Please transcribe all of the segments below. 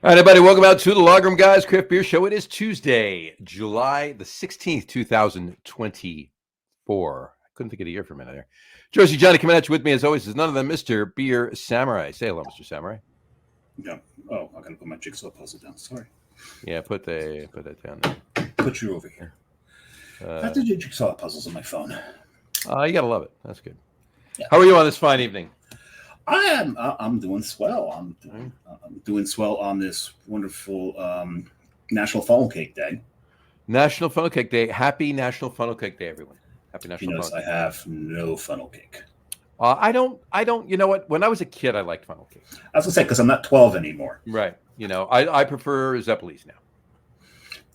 All right, everybody, welcome out to the Logrum Guys Craft Beer Show. It is Tuesday, July the 16th, 2024. I couldn't think of the year for a minute there. Jersey Johnny coming at you with me, as always, is none of them, Mr. Beer Samurai. Say hello, Mr. Samurai. Yeah. Oh, I got to put my jigsaw puzzle down. Sorry. Yeah, put that down there. Put you over here. I have to do jigsaw puzzles on my phone. You got to love it. That's good. Yeah. How are you on this fine evening? I'm doing swell. I'm doing swell on this wonderful National Funnel Cake Day. National Funnel Cake Day. Happy National Funnel Cake Day, everyone. Happy National Funnel Cake Day. I have no funnel cake. I don't. You know what? When I was a kid, I liked funnel cake. I was gonna say because I'm not 12 anymore. Right. You know, I prefer Zeppelis now.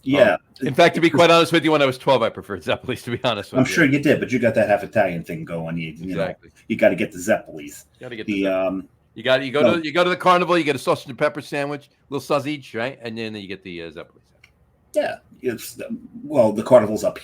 Yeah. In fact, to be quite honest with you, when I was 12, I preferred Zeppelis, to be honest with you. I'm sure you did, but you got that half Italian thing going. You Exactly. know, you got to get the Zeppelis. You got to get the You go to the carnival, you get a sausage and pepper sandwich, little sausage, right? And then you get the Zeppelis. Yeah. The carnival's up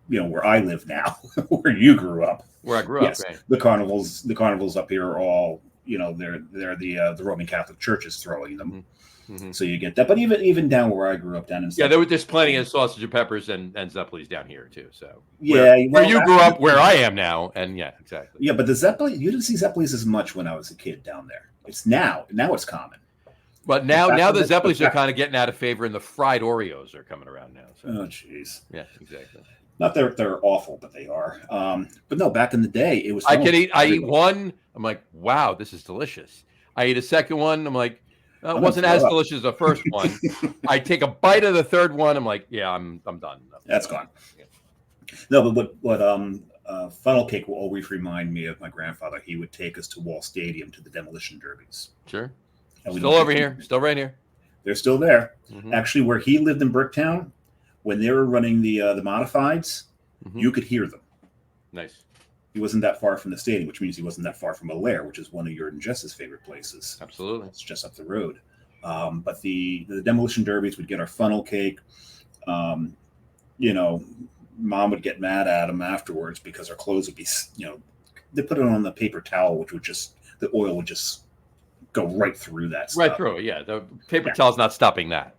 where I live now, where you grew up. Where I grew up, right. The carnivals up here are all, they're the Roman Catholic Church is throwing them. Mm-hmm. So you get that. But even down where I grew up down in there's plenty of sausage and peppers and Zeppelis down here too. So where you grew up, where I am now, and yeah, exactly. Yeah, but the Zeppelis, you didn't see Zeppelis as much when I was a kid down there. It's now it's common. But now the Zeppelis are kind of getting out of favor, and the fried Oreos are coming around now. So. Oh, jeez. Yeah, exactly. Not that they're awful, but they are. But no, back in the day, it was. I eat one. I'm like, wow, this is delicious. I eat a second one. I'm like, it wasn't as delicious as the first one. I take a bite of the third one. I'm like, yeah, I'm done. That's gone. Yeah. No, but what funnel cake will always remind me of my grandfather. He would take us to Wall Stadium to the demolition derbies. Sure. Still over here. Still right here. They're still there. Mm-hmm. Actually, where he lived in Bricktown, when they were running the modifieds, you could hear them. Nice. He wasn't that far from the stadium, which means he wasn't that far from Allaire, which is one of your and Jess's favorite places. Absolutely. It's just up the road. But the demolition derbies would get our funnel cake. Mom would get mad at him afterwards because our clothes would be, they put it on the paper towel, which would the oil would just go right through that stuff. Right through it, yeah. The paper towel's not stopping that.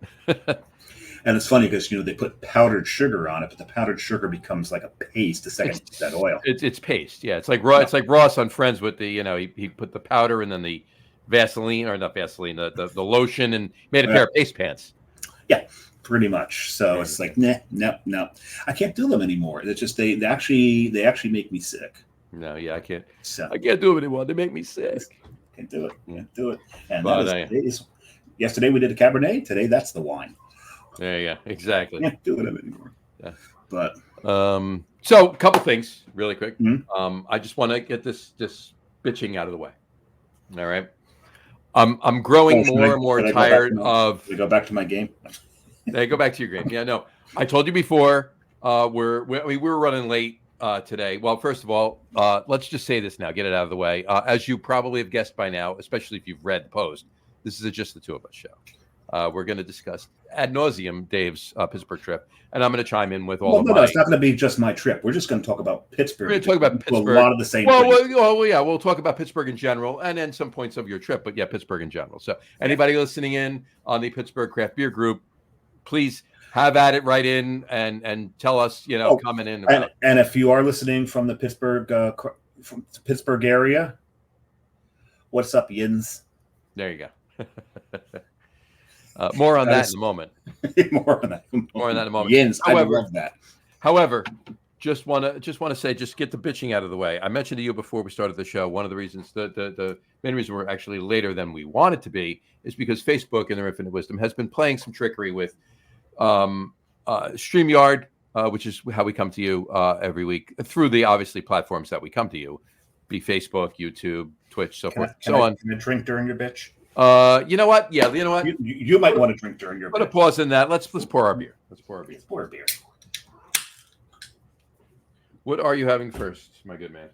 And it's funny because they put powdered sugar on it, but the powdered sugar becomes like a paste the second that oil. It's paste, yeah. It's like It's like Ross on Friends with the he put the powder and then the Vaseline, or not Vaseline, the lotion, and made a pair of paste pants. Yeah, pretty much. So it's like no. I can't do them anymore. It's just they actually make me sick. No, yeah, I can't. I can't do them anymore. They make me sick. Can't do it. Can't do it. And yesterday we did a Cabernet. Today that's the wine. Yeah, exactly. Can't do it anymore. Yeah, but so a couple things really quick. Mm-hmm. I just want to get this bitching out of the way. All right. I'm growing more and more tired of. Go back to my game. Hey, go back to your game. Yeah, no. I told you before. We were running late today. Well, first of all, let's just say this now. Get it out of the way. As you probably have guessed by now, especially if you've read the post, this is just the two of us show. We're going to discuss ad nauseum Dave's Pittsburgh trip, and I'm going to chime in with all of my... No, it's not going to be just my trip. We're just going to talk about Pittsburgh. We're going to talk about Pittsburgh. A lot of the same things. We'll talk about Pittsburgh in general, and then some points of your trip, but yeah, Pittsburgh in general. So anybody listening in on the Pittsburgh Craft Beer Group, please have at it, write in, and tell us, coming in. And if you are listening from the Pittsburgh area, what's up, Yins? There you go. More on that in a moment. More on that in a moment. Yins, however, I love that. However, just want to say, just get the bitching out of the way. I mentioned to you before we started the show, one of the reasons, the main reason we're actually later than we wanted to be is because Facebook, in their infinite wisdom, has been playing some trickery with StreamYard, which is how we come to you every week through the obviously platforms that we come to you, be Facebook, YouTube, Twitch, so forth, so on. Can I drink during your bitch? You know what? Yeah, you know what? You might want to drink during your. Put a pause in that. Let's pour our beer. Let's pour our beer. What are you having first, my good man?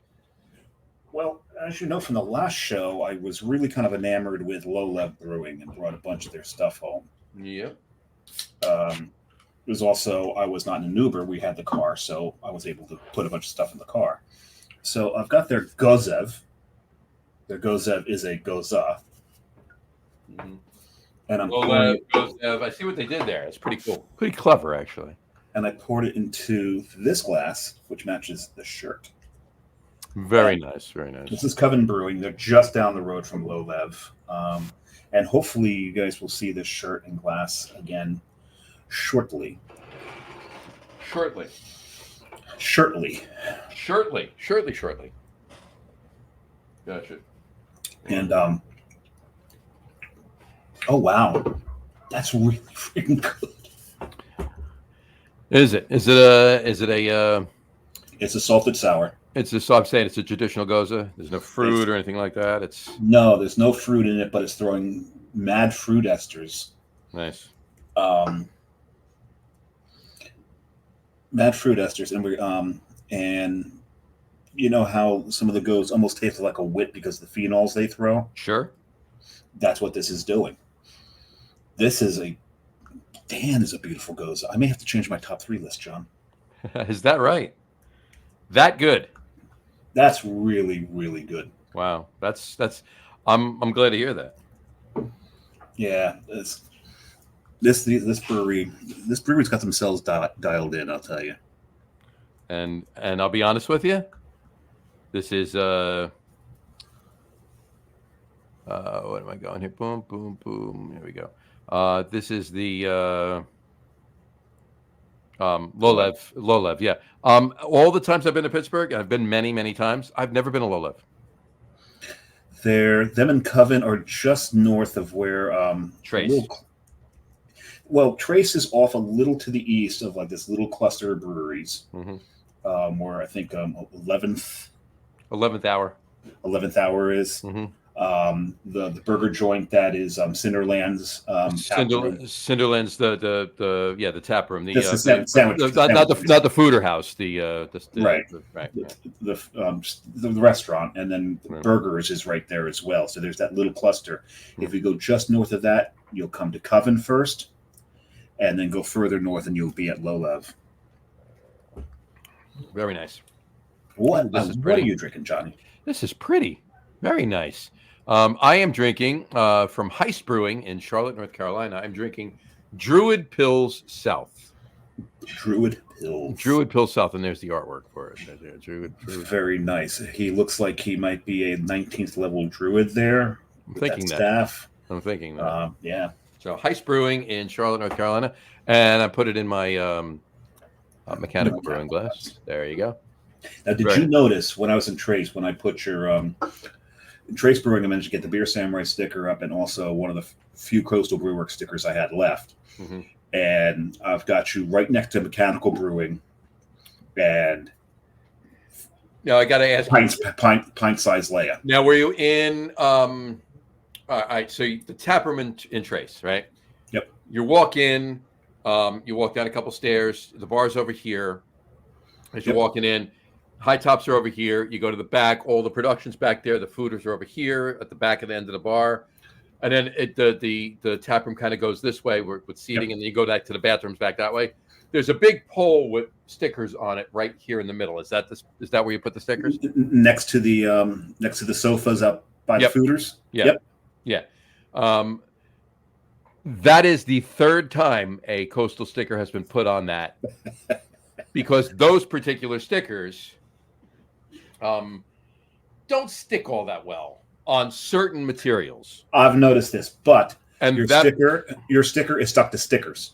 Well, as you know from the last show, I was really kind of enamored with Low Lev Brewing and brought a bunch of their stuff home. Yep. It was also, I was not in an Uber. We had the car, so I was able to put a bunch of stuff in the car. So I've got their Gozev. Their Gozev is a Goza. Mm-hmm. and I'm pouring it, I see what they did there. It's pretty cool. Pretty clever, actually. and I poured it into this glass, which matches the shirt. Very nice. Very nice. This is Coven Brewing. They're just down the road from Low Lev. And hopefully you guys will see this shirt and glass again shortly. Shortly. Gotcha. And oh wow, that's really freaking good. Is it? Is it a? It's a salted sour. So I'm saying it's a traditional goza. There's no fruit or anything like that. No, there's no fruit in it, but it's throwing mad fruit esters. Nice. Mad fruit esters, and you know how some of the goes almost taste like a wit because of the phenols they throw. Sure. That's what this is doing. This is a beautiful goza. I may have to change my top 3 list, John. Is that right? That good? That's really, really good. Wow, that's. I'm glad to hear that. Yeah, this brewery's got themselves dialed in. I'll tell you. And I'll be honest with you. This is what am I going here? Boom, boom, boom. Here we go. This is the low lev. Yeah. All the times I've been to Pittsburgh, and I've been many, many times, I've never been a low lev. Them and Coven are just north of where Trace. Trace is off a little to the east of like this little cluster of breweries, where I think 11th hour is. Mm-hmm. The burger joint that is Cinderland's. Cinderland's the tap room. The sandwich. Not the fooder house. The restaurant, and then the burgers is right there as well. So there's that little cluster. If you go just north of that, you'll come to Coven first, and then go further north, and you'll be at Low Lev. Very nice. What are you drinking, Johnny? This is pretty. Very nice. I am drinking from Heist Brewing in Charlotte, North Carolina. I'm drinking Druid Pills South. Druid Pills South, and there's the artwork for it. Druid. Very nice. He looks like he might be a 19th level druid there. I'm thinking that. Staff. I'm thinking that. Yeah. So Heist Brewing in Charlotte, North Carolina, and I put it in my mechanical brewing glass. There you go. Now, did you notice when I was in Trace, when I put your Trace Brewing, I managed to get the Beer Samurai sticker up and also one of the few Coastal Brewworks stickers I had left. Mm-hmm. And I've got you right next to Mechanical Brewing. And now I got to ask pint size Leia. Now, were you in all right, so the tap room in Trace, right? Yep. You walk in, you walk down a couple stairs, the bar's over here. As you're walking in, high tops are over here. You go to the back, all the production's back there. The fooders are over here at the back of the end of the bar. And then the tap room kind of goes this way with seating, and then you go back to the bathrooms back that way. There's a big pole with stickers on it right here in the middle. Is that where you put the stickers? Next to the sofas up by the fooders? Yeah. That is the third time a Coastal sticker has been put on that. Because those particular stickers don't stick all that well on certain materials. I've noticed this, but your sticker is stuck to stickers.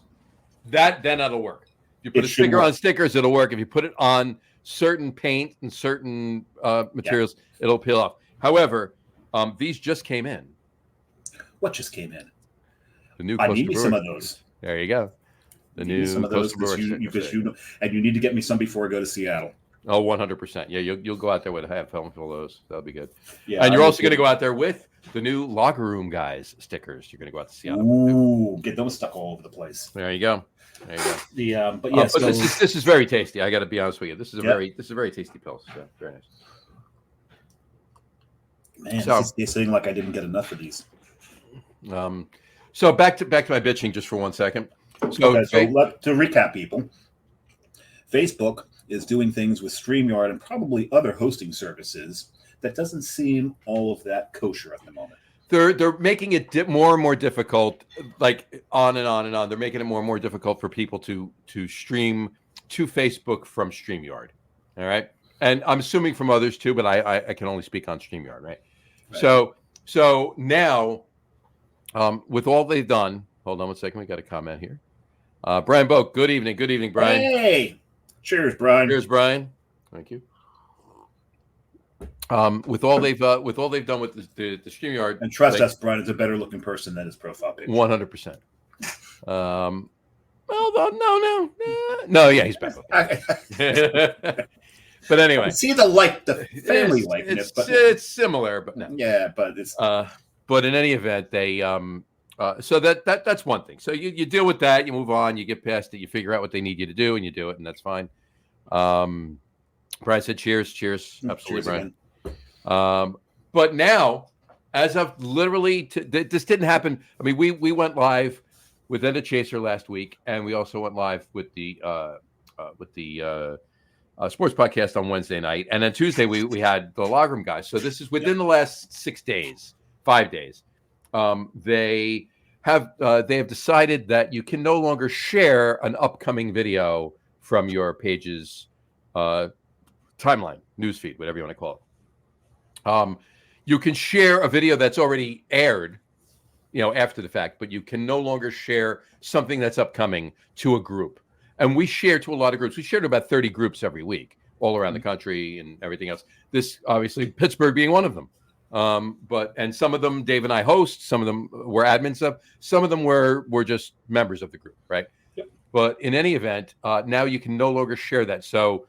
Then that'll work. If you put a sticker on stickers, it'll work. If you put it on certain paint and certain materials, it'll peel off. However, these just came in. What just came in? The new. I need some of those. There you go. The new some of those because you need to get me some before I go to Seattle. Oh, 100%. Yeah, you'll go out there with a half film full of those. That'll be good. Yeah, and you're also going to go out there with the new Lager Room guys stickers. You're going to go out to Seattle. Ooh, get those stuck all over the place. There you go. But yes, but this is very tasty. I got to be honest with you. This is a very tasty pill. So very nice. Man, this is tasting like I didn't get enough of these. So back to my bitching just for 1 second. So to recap, people, Facebook is doing things with StreamYard and probably other hosting services that doesn't seem all of that kosher at the moment. they're making it more and more difficult, like on and on and on. They're making it more and more difficult for people to stream to Facebook from StreamYard. All right, and I'm assuming from others too, but I can only speak on StreamYard, right? So now, with all they've done, hold on one second. We got a comment here. Brian Boak, good evening, Brian. Hey, cheers, Brian. Cheers, Brian. Thank you. With all they've done with the StreamYard, and trust us, Brian is a better looking person than his profile picture. 100%. No, yeah, he's better. But anyway, see the family likeness, but it's similar, but no. Yeah, but it's. But in any event, they so that's one thing. So you deal with that, you move on, you get past it, you figure out what they need you to do, and you do it, and that's fine. Brian said, "Cheers, absolutely, cheers Brian." But now, as of literally, this didn't happen. I mean, we went live with End of Chaser last week, and we also went live with the sports podcast on Wednesday night, and then Tuesday we had the Logroom guys. So this is within the last 5 days. They have decided that you can no longer share an upcoming video from your page's timeline, newsfeed, whatever you want to call it. You can share a video that's already aired, after the fact, but you can no longer share something that's upcoming to a group. And we share to a lot of groups. We share to about 30 groups every week, all around the country and everything else. This, obviously, Pittsburgh being one of them. And some of them Dave and I host, some of them were admins of, some of them were just members of the group, right? Yep. But in any event, now you can no longer share that. So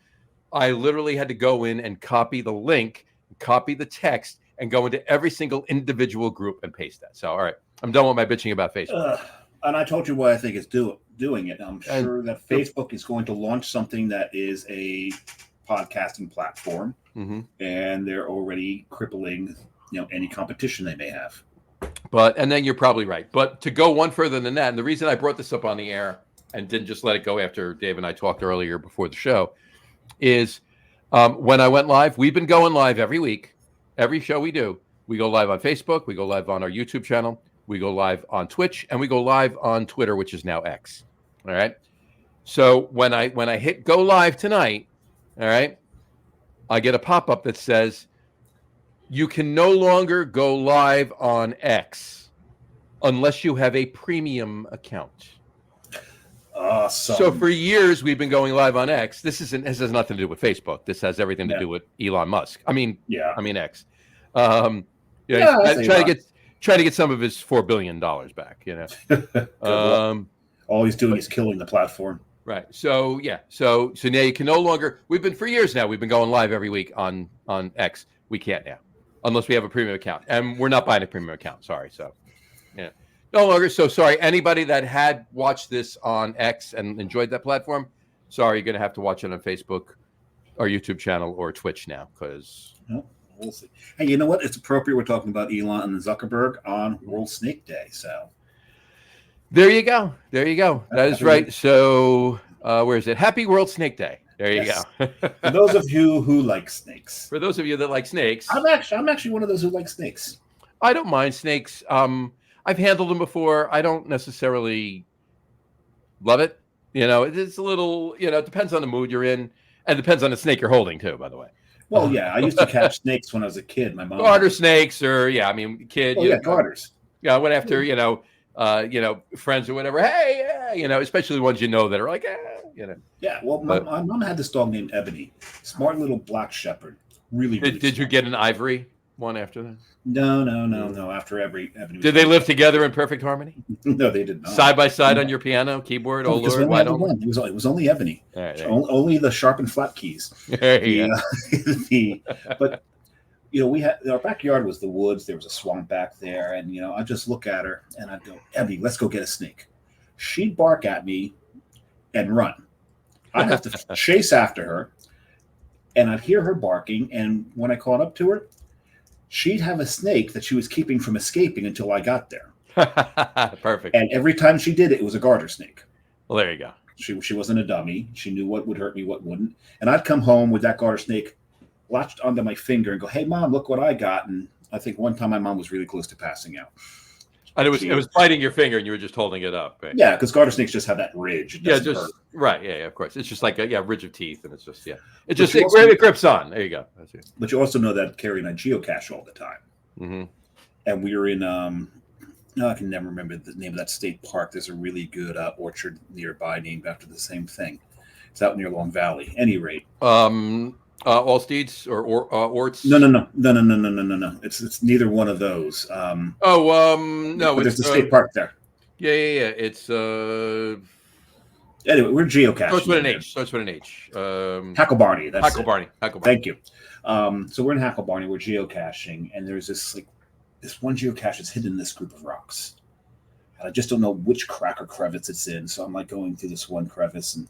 I literally had to go in and copy the link, copy the text, and go into every single individual group and paste that. So, all right, I'm done with my bitching about Facebook. And I told you why I think it's doing it. I'm sure that Facebook is going to launch something that is a podcasting platform, and they're already crippling, any competition they may have. And then you're probably right. But to go one further than that, and the reason I brought this up on the air and didn't just let it go after Dave and I talked earlier before the show is when I went live, we've been going live every week. Every show we do, we go live on Facebook, we go live on our YouTube channel, we go live on Twitch, and we go live on Twitter, which is now X. All right. So when I hit go live tonight, all right, I get a pop-up that says you can no longer go live on X unless you have a premium account. Awesome. So for years we've been going live on X. This has nothing to do with Facebook. This has everything to do with Elon Musk. I mean X. Try to get some of his $4 billion back. All he's doing is killing the platform. Right. So So now you can no longer. We've been for years now. We've been going live every week on X. We can't now, unless we have a premium account, and we're not buying a premium account. Sorry. So, no longer. So sorry. Anybody that had watched this on X and enjoyed that platform, sorry, you're going to have to watch it on Facebook, or YouTube channel, or Twitch now, because. We'll see. Hey, you know what? It's appropriate. We're talking about Elon and Zuckerberg on World Snake Day. So there you go. That is right. So where is it? Happy World Snake Day. There you go. For those of you who like snakes. For those of you that like snakes. I'm actually one of those who like snakes. I don't mind snakes. I've handled them before. I don't necessarily love it. It's a little, it depends on the mood you're in, and depends on the snake you're holding too, by the way. Well, yeah, I used to catch snakes when I was a kid. My mom garter snakes, or kid. Garters. Yeah, I went after friends or whatever. Hey, especially the ones that are like, Yeah, well, my mom had this dog named Ebony, smart little black shepherd. Really. Did you get an ivory one after that? No. After Ebony. Did they live together in perfect harmony? No, they did not. Side by side on your piano keyboard. Oh Lord, why don't? It was only Ebony. Right. Only the sharp and flat keys. But we had our backyard was the woods. There was a swamp back there, and I just look at her and I'd go, Ebony, let's go get a snake. She'd bark at me and run. I'd have to chase after her, and I'd hear her barking. And when I caught up to her, she'd have a snake that she was keeping from escaping until I got there. Perfect. And every time she did it, it was a garter snake. Well, there you go. She wasn't a dummy. She knew what would hurt me, what wouldn't. And I'd come home with that garter snake latched onto my finger and go, hey, Mom, look what I got. And I think one time my mom was really close to passing out. And it was biting your finger, and you were just holding it up. Right? Yeah, because garter snakes just have that ridge. It doesn't hurt. Right. Yeah, of course. It's just like a ridge of teeth, and it's just it grips on. There you go. But you also know that Carrie and I geocache all the time. Mm-hmm. And we were in I can never remember the name of that state park. There's a really good orchard nearby named after the same thing. It's out near Long Valley. Any rate, Allsteeds or Orts? No. It's neither one of those. No, but there's the state park there. Yeah. It's anyway, we're geocaching. Starts with an H. Hacklebarney. That's Hacklebarney. Thank you. So we're in Hacklebarney. We're geocaching, and there's this one geocache that's hidden in this group of rocks. And I just don't know which crack or crevice it's in. So I'm like going through this one crevice and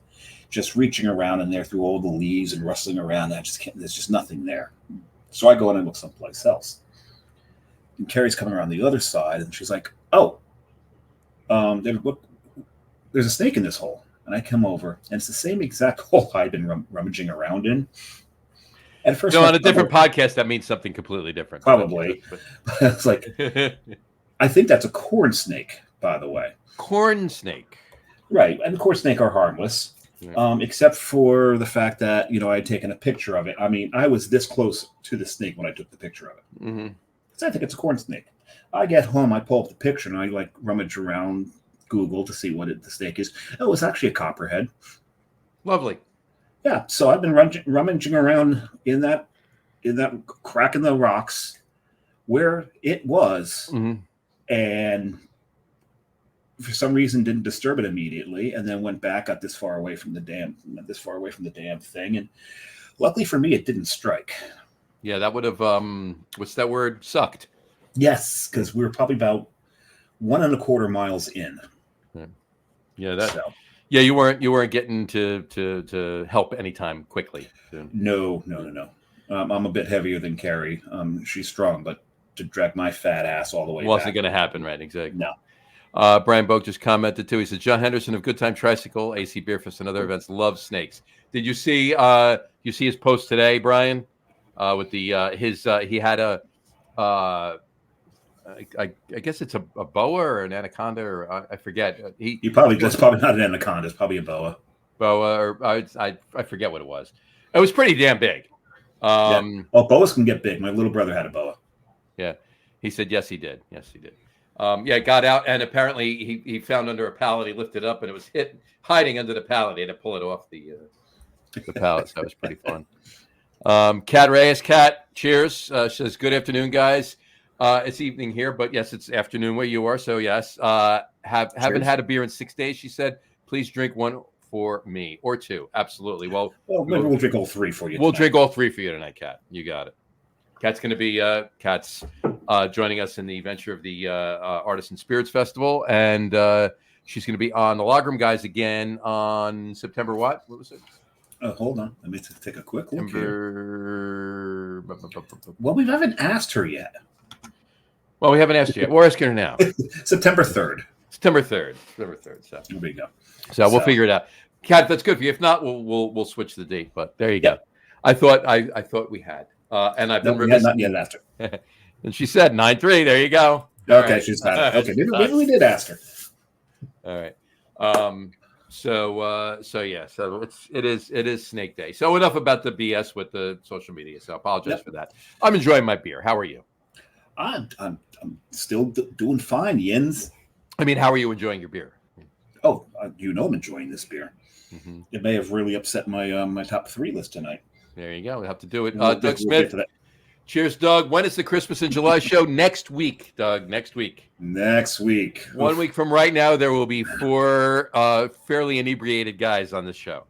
just reaching around in there through all the leaves and rustling around. And I just can't. There's just nothing there. So I go in and look someplace else. And Carrie's coming around the other side, and she's like, "Oh, there's a snake in this hole." And I come over, and it's the same exact hole I've been rummaging around in. At first, on a different podcast, that means something completely different. Probably. It's like, I think that's a corn snake, by the way. Corn snake. Right. And corn snake are harmless, except for the fact that, I had taken a picture of it. I mean, I was this close to the snake when I took the picture of it. Mm-hmm. So I think it's a corn snake. I get home, I pull up the picture, and I rummage around Google to see what the snake is. Oh, it was actually a copperhead. Lovely. Yeah, so I've been rummaging around in that crack in the rocks where it was, and for some reason didn't disturb it immediately, and then went back, got this far away from the damn thing, and luckily for me, it didn't strike. Yeah, that would have what's that word? Sucked. Yes, because we were probably about 1.25 miles in. Yeah, Yeah, you weren't getting to help anytime quickly. No. I'm a bit heavier than Carrie. She's strong, but to drag my fat ass all the way wasn't going to happen, right? Exactly. No. Brian Boak just commented too. He said, John Henderson of Good Time Tricycle, AC Beer Fest, and other events loves snakes. Did you see? You see his post today, Brian? With the he had a. I guess it's a boa or an anaconda, or I forget. That's probably not an anaconda. It's probably a boa. Or I forget what it was. It was pretty damn big. Boas can get big. My little brother had a boa. Yeah, he said yes, he did. Got out, and apparently he found under a pallet. He lifted it up, and it was hiding under the pallet. He had to pull it off the pallet. So that was pretty fun. Cat Reyes, cheers. Says good afternoon, guys. It's evening here, but yes, it's afternoon where you are. So yes, haven't had a beer in 6 days. She said, please drink one for me or two. Absolutely. Well, maybe we'll drink all three for you. We'll drink all three for you tonight, Kat. You got it. Kat's going to be joining us in the venture of the Artisan Spirits Festival, and she's going to be on the Logroom Guys again on September what? What was it? Hold on. Let me take a quick look here. Well, we haven't asked her yet. Well, we haven't asked you yet. We're asking her now. September 3rd. September 3rd. So there we go. So we'll figure it out. Kat, that's good for you. If not, we'll switch the date. But there you go. I thought we had. And I've been not yet asked her. And she said 9-3. There you go. Okay, right. She's got it. Okay, maybe we did ask her. All right. So it is Snake Day. So enough about the BS with the social media. So I apologize for that. I'm enjoying my beer. How are you? I'm still doing fine, Yins. I mean, how are you enjoying your beer? Oh, I'm enjoying this beer. Mm-hmm. It may have really upset my my top 3 list tonight. There you go. We'll have to do it. Doug Smith. Cheers, Doug. When is the Christmas in July show? Next week, Doug. Next week. 1 week from right now, there will be 4 fairly inebriated guys on this show.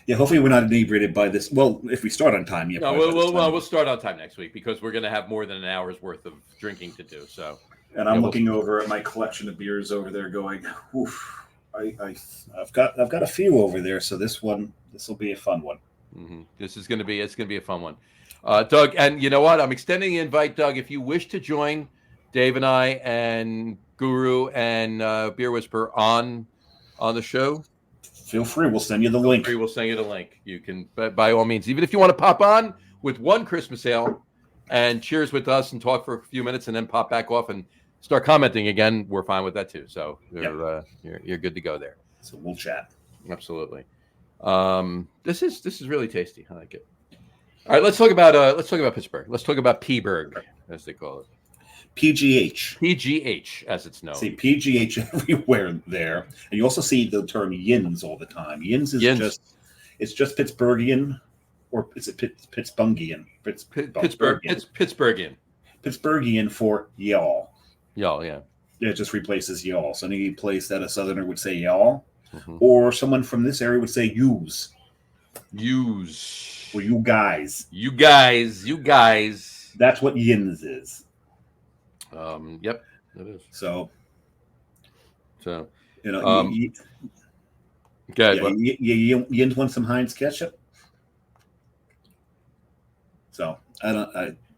Yeah, hopefully we're not inebriated by this. Well, if we start on time, yeah. No, we'll start on time next week because we're going to have more than an hour's worth of drinking to do. So. And I'm looking over at my collection of beers over there, going, "Oof, I've got a few over there." So this will be a fun one. Mm-hmm. It's going to be a fun one, Doug. And you know what? I'm extending the invite, Doug. If you wish to join Dave and I and Guru and Beer Whisper on the show, feel free. We'll send you the link. You can, by all means, even if you want to pop on with one Christmas ale, and cheers with us and talk for a few minutes and then pop back off and start commenting again, we're fine with that too. So you're good to go there. So we'll chat. Absolutely. This is really tasty. I like it. All right, let's talk about Pittsburgh. Let's talk about P-Burg, as they call it. PGH, as it's known. See PGH everywhere there, and you also see the term yins all the time. Yins is just Pittsburghian, or is it Pittsburghian? Pittsburghian. Pittsburghian for y'all. Y'all, yeah. It just replaces y'all. So any place that a Southerner would say y'all, or someone from this area would say yous. Or you guys. You guys. That's what yins is. Yep, it is. So you yins want some Heinz ketchup. So I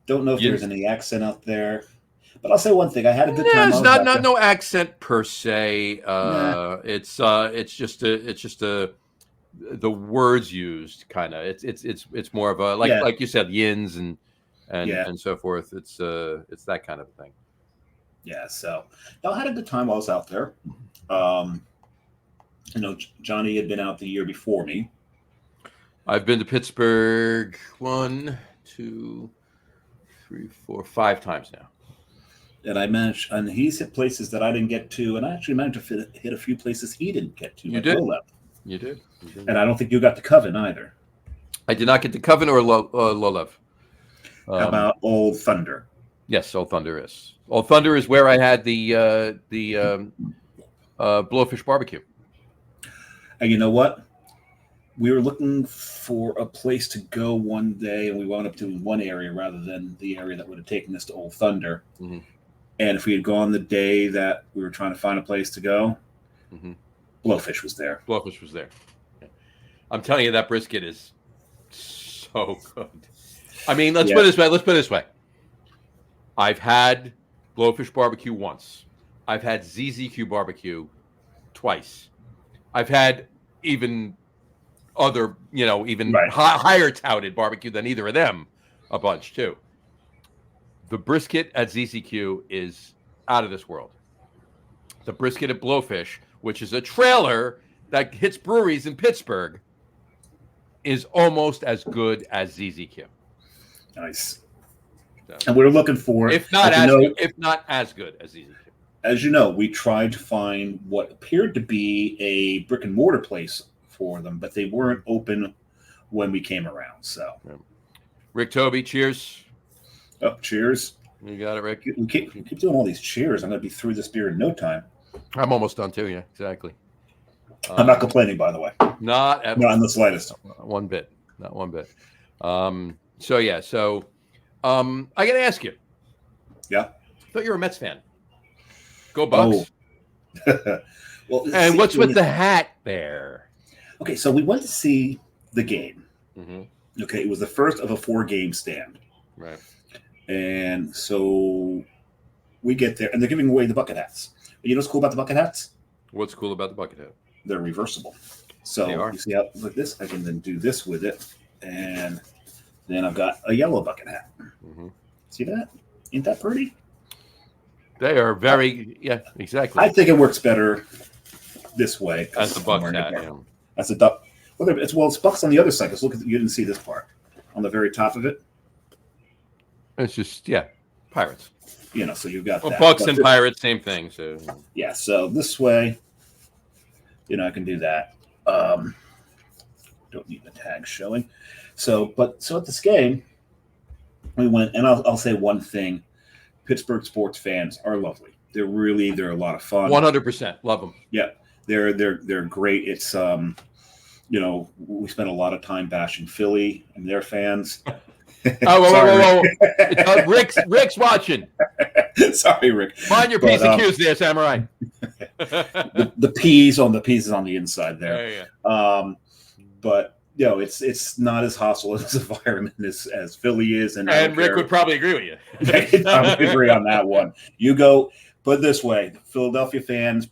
don't know if there's any accent out there, but I'll say one thing: I had a good time. There's no accent per se. It's just the words used kind of. It's more of a like you said, yins and so forth. It's that kind of thing. Yeah. So I had a good time while I was out there. Johnny had been out the year before me. I've been to Pittsburgh 1, 2, 3, 4, 5 times now. And and he's hit places that I didn't get to, and I actually managed to hit a few places he didn't get to. You did. And I don't think you got to Coven either. I did not get to Coven or Lowlev. How about Old Thunder? Yes, Old Thunder is. Old Thunder is where I had the Blowfish barbecue. And you know what? We were looking for a place to go one day, and we wound up doing one area rather than the area that would have taken us to Old Thunder. Mm-hmm. And if we had gone the day that we were trying to find a place to go, Blowfish was there. Blowfish was there. Yeah. I'm telling you, that brisket is so good. I mean, let's put it this way. I've had Blowfish barbecue once. I've had ZZQ barbecue twice. I've had even other, higher touted barbecue than either of them a bunch too. The brisket at ZZQ is out of this world. The brisket at Blowfish, which is a trailer that hits breweries in Pittsburgh, is almost as good as ZZQ. Nice. So, and we're looking for, if not as good as ZZQ. As you know, we tried to find what appeared to be a brick and mortar place for them, but they weren't open when we came around. So, Rick Toby, cheers. Oh, cheers. You got it, Rick. We keep doing all these cheers. I'm going to be through this beer in no time. I'm almost done too. Yeah, exactly. I'm not complaining, by the way. Not in the slightest. One bit. Not one bit. So I got to ask you. Yeah. I thought you were a Mets fan. Go Bucks. Oh. Well, and what's with the hat there? Okay, so we went to see the game. Mm-hmm. Okay, it was the first of a 4-game stand. Right. And so we get there, and they're giving away the bucket hats. You know what's cool about the bucket hats? What's cool about the bucket hat? They're reversible. So you see how like this? I can then do this with it, and then I've got a yellow bucket hat. Mm-hmm. See that? Ain't that pretty? They are very, exactly. I think it works better this way. That's the Bucks hat. Yeah. That's a duck. It's Bucks on the other side. Because look, you didn't see this part on the very top of it. It's just Pirates. So you've got that. Bucks and Pirates, same thing. So so this way, I can do that. Don't need the tag showing. So at this game, we went, and I'll say one thing: Pittsburgh sports fans are lovely. They're a lot of fun. 100%, love them. Yeah, they're great. It's we spent a lot of time bashing Philly and their fans. Whoa. Rick's watching. Sorry, Rick. Mind your P's and Q's there, Samurai. the P's on the inside there. Yeah. But it's not as hostile as environment as Philly is, and Rick would probably agree with you. I would agree on that one. You go, put it this way: Philadelphia fans,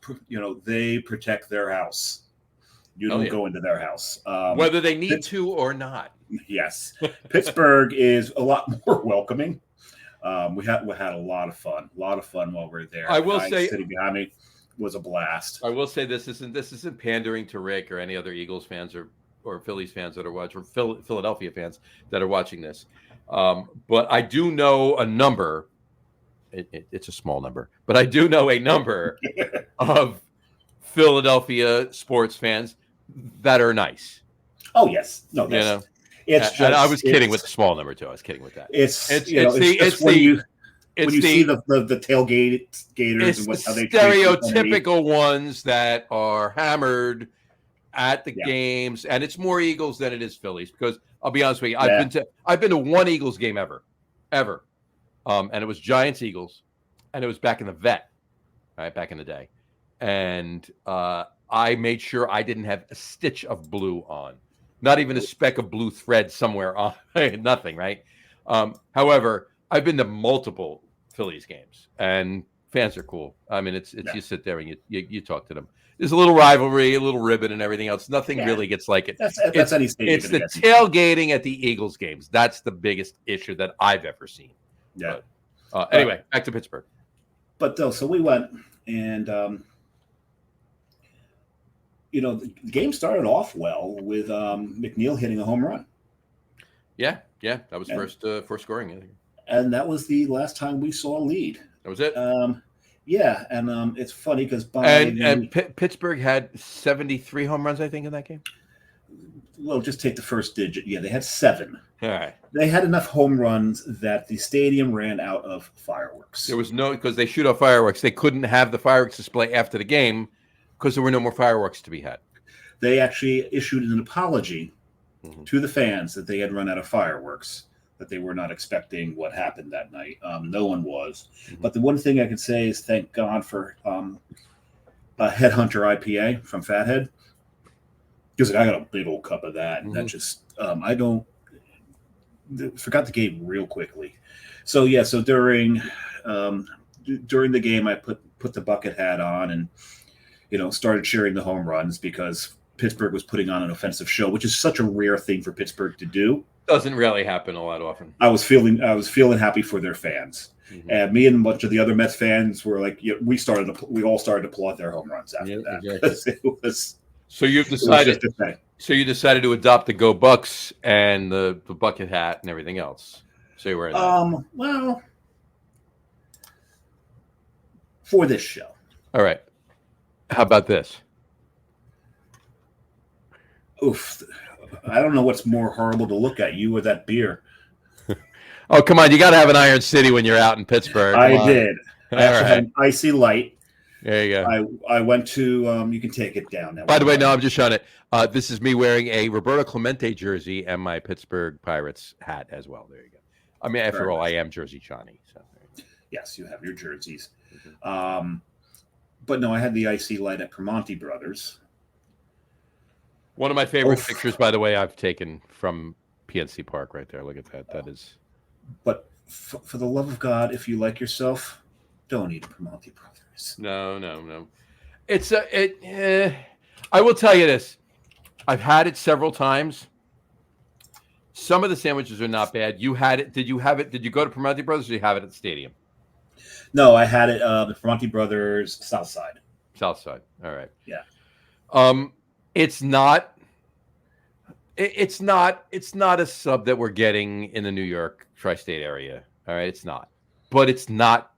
they protect their house. You don't go into their house, whether they need to or not. Yes, Pittsburgh is a lot more welcoming. We had a lot of fun while we were there. I will Guy say, sitting behind me was a blast. I will say this isn't pandering to Rick or any other Eagles fans or Phillies fans that are watching, or Philadelphia fans that are watching this. But I do know a number. It's a small number, but I do know a number of Philadelphia sports fans that are nice. Oh yes, no, You know, it's and just. I was kidding with the small number too. I was kidding with that. It's When you it's see the tailgaters it's and how the they treat stereotypical ones that are hammered at the Yeah. games, and it's more Eagles than it is Phillies. Because I'll be honest with you, Yeah. I've been to one Eagles game ever, and it was Giants Eagles, and it was back in the vet, right back in the day, and I made sure I didn't have a stitch of blue on, not even a speck of blue thread somewhere on, nothing, right? However, I've been to multiple Phillies games, and fans are cool. I mean, it's Yeah. you sit there and you talk to them. There's a little rivalry, a little ribbon, and everything else. Nothing Yeah. really gets like it. That's any stadium. It's the tailgating at the Eagles games. That's the biggest issue that I've ever seen. Yeah. Anyway, back to Pittsburgh. But though, so we went, and the game started off well with McNeil hitting a home run, Yeah, that was Yeah. first scoring. I think. and that was the last time we saw a lead. That was it. Yeah, and it's funny because Pittsburgh had 73 home runs, I think, in that game. well, just take the first digit. Yeah, they had 7. All right. They had enough home runs that the stadium ran out of fireworks. There was because they shoot off fireworks. They couldn't have the fireworks display after the game because there were no more fireworks to be had. They actually issued an apology to the fans that they had run out of fireworks, that they were not expecting what happened that night. No one was. But the one thing I can say is thank God for a Headhunter IPA from Fathead, because I got a big old cup of that, and that just forgot the game real quickly. So yeah, so during the game, I put the bucket hat on and started cheering the home runs because Pittsburgh was putting on an offensive show, which is such a rare thing for Pittsburgh to do. Doesn't really happen a lot often. I was feeling happy for their fans, and me and a bunch of the other Mets fans were like, we all started to applaud their home runs after that. Exactly. It was. So you decided to adopt the Go Bucks and the bucket hat and everything else. So you were well, for this show. All right. How about this? Oof. I don't know what's more horrible to look at, you or that beer. Oh, come on. You got to have an Iron City when you're out in Pittsburgh. I did. I actually had an icy light. There you go. I went to, you can take it down now. By the way, no, I'm just showing it. This is me wearing a Roberto Clemente jersey and my Pittsburgh Pirates hat as well. There you go. I mean, after all, I am Jersey Johnny. So. Yes, you have your jerseys. But no, I had the icy light at Primonti Brothers. One of my favorite pictures, by the way, I've taken from PNC Park right there. Look at that. That is. But for the love of God, if you like yourself, don't eat Primonti Brothers. No. It's I will tell you this. I've had it several times. Some of the sandwiches are not bad. You had it. Did you have it? Did you go to Primonti Brothers or did you have it at the stadium? No, I had it the Primonti Brothers South Side. South Side. All right. Yeah. It's not a sub that we're getting in the New York tri-state area. All right. It's not. But it's not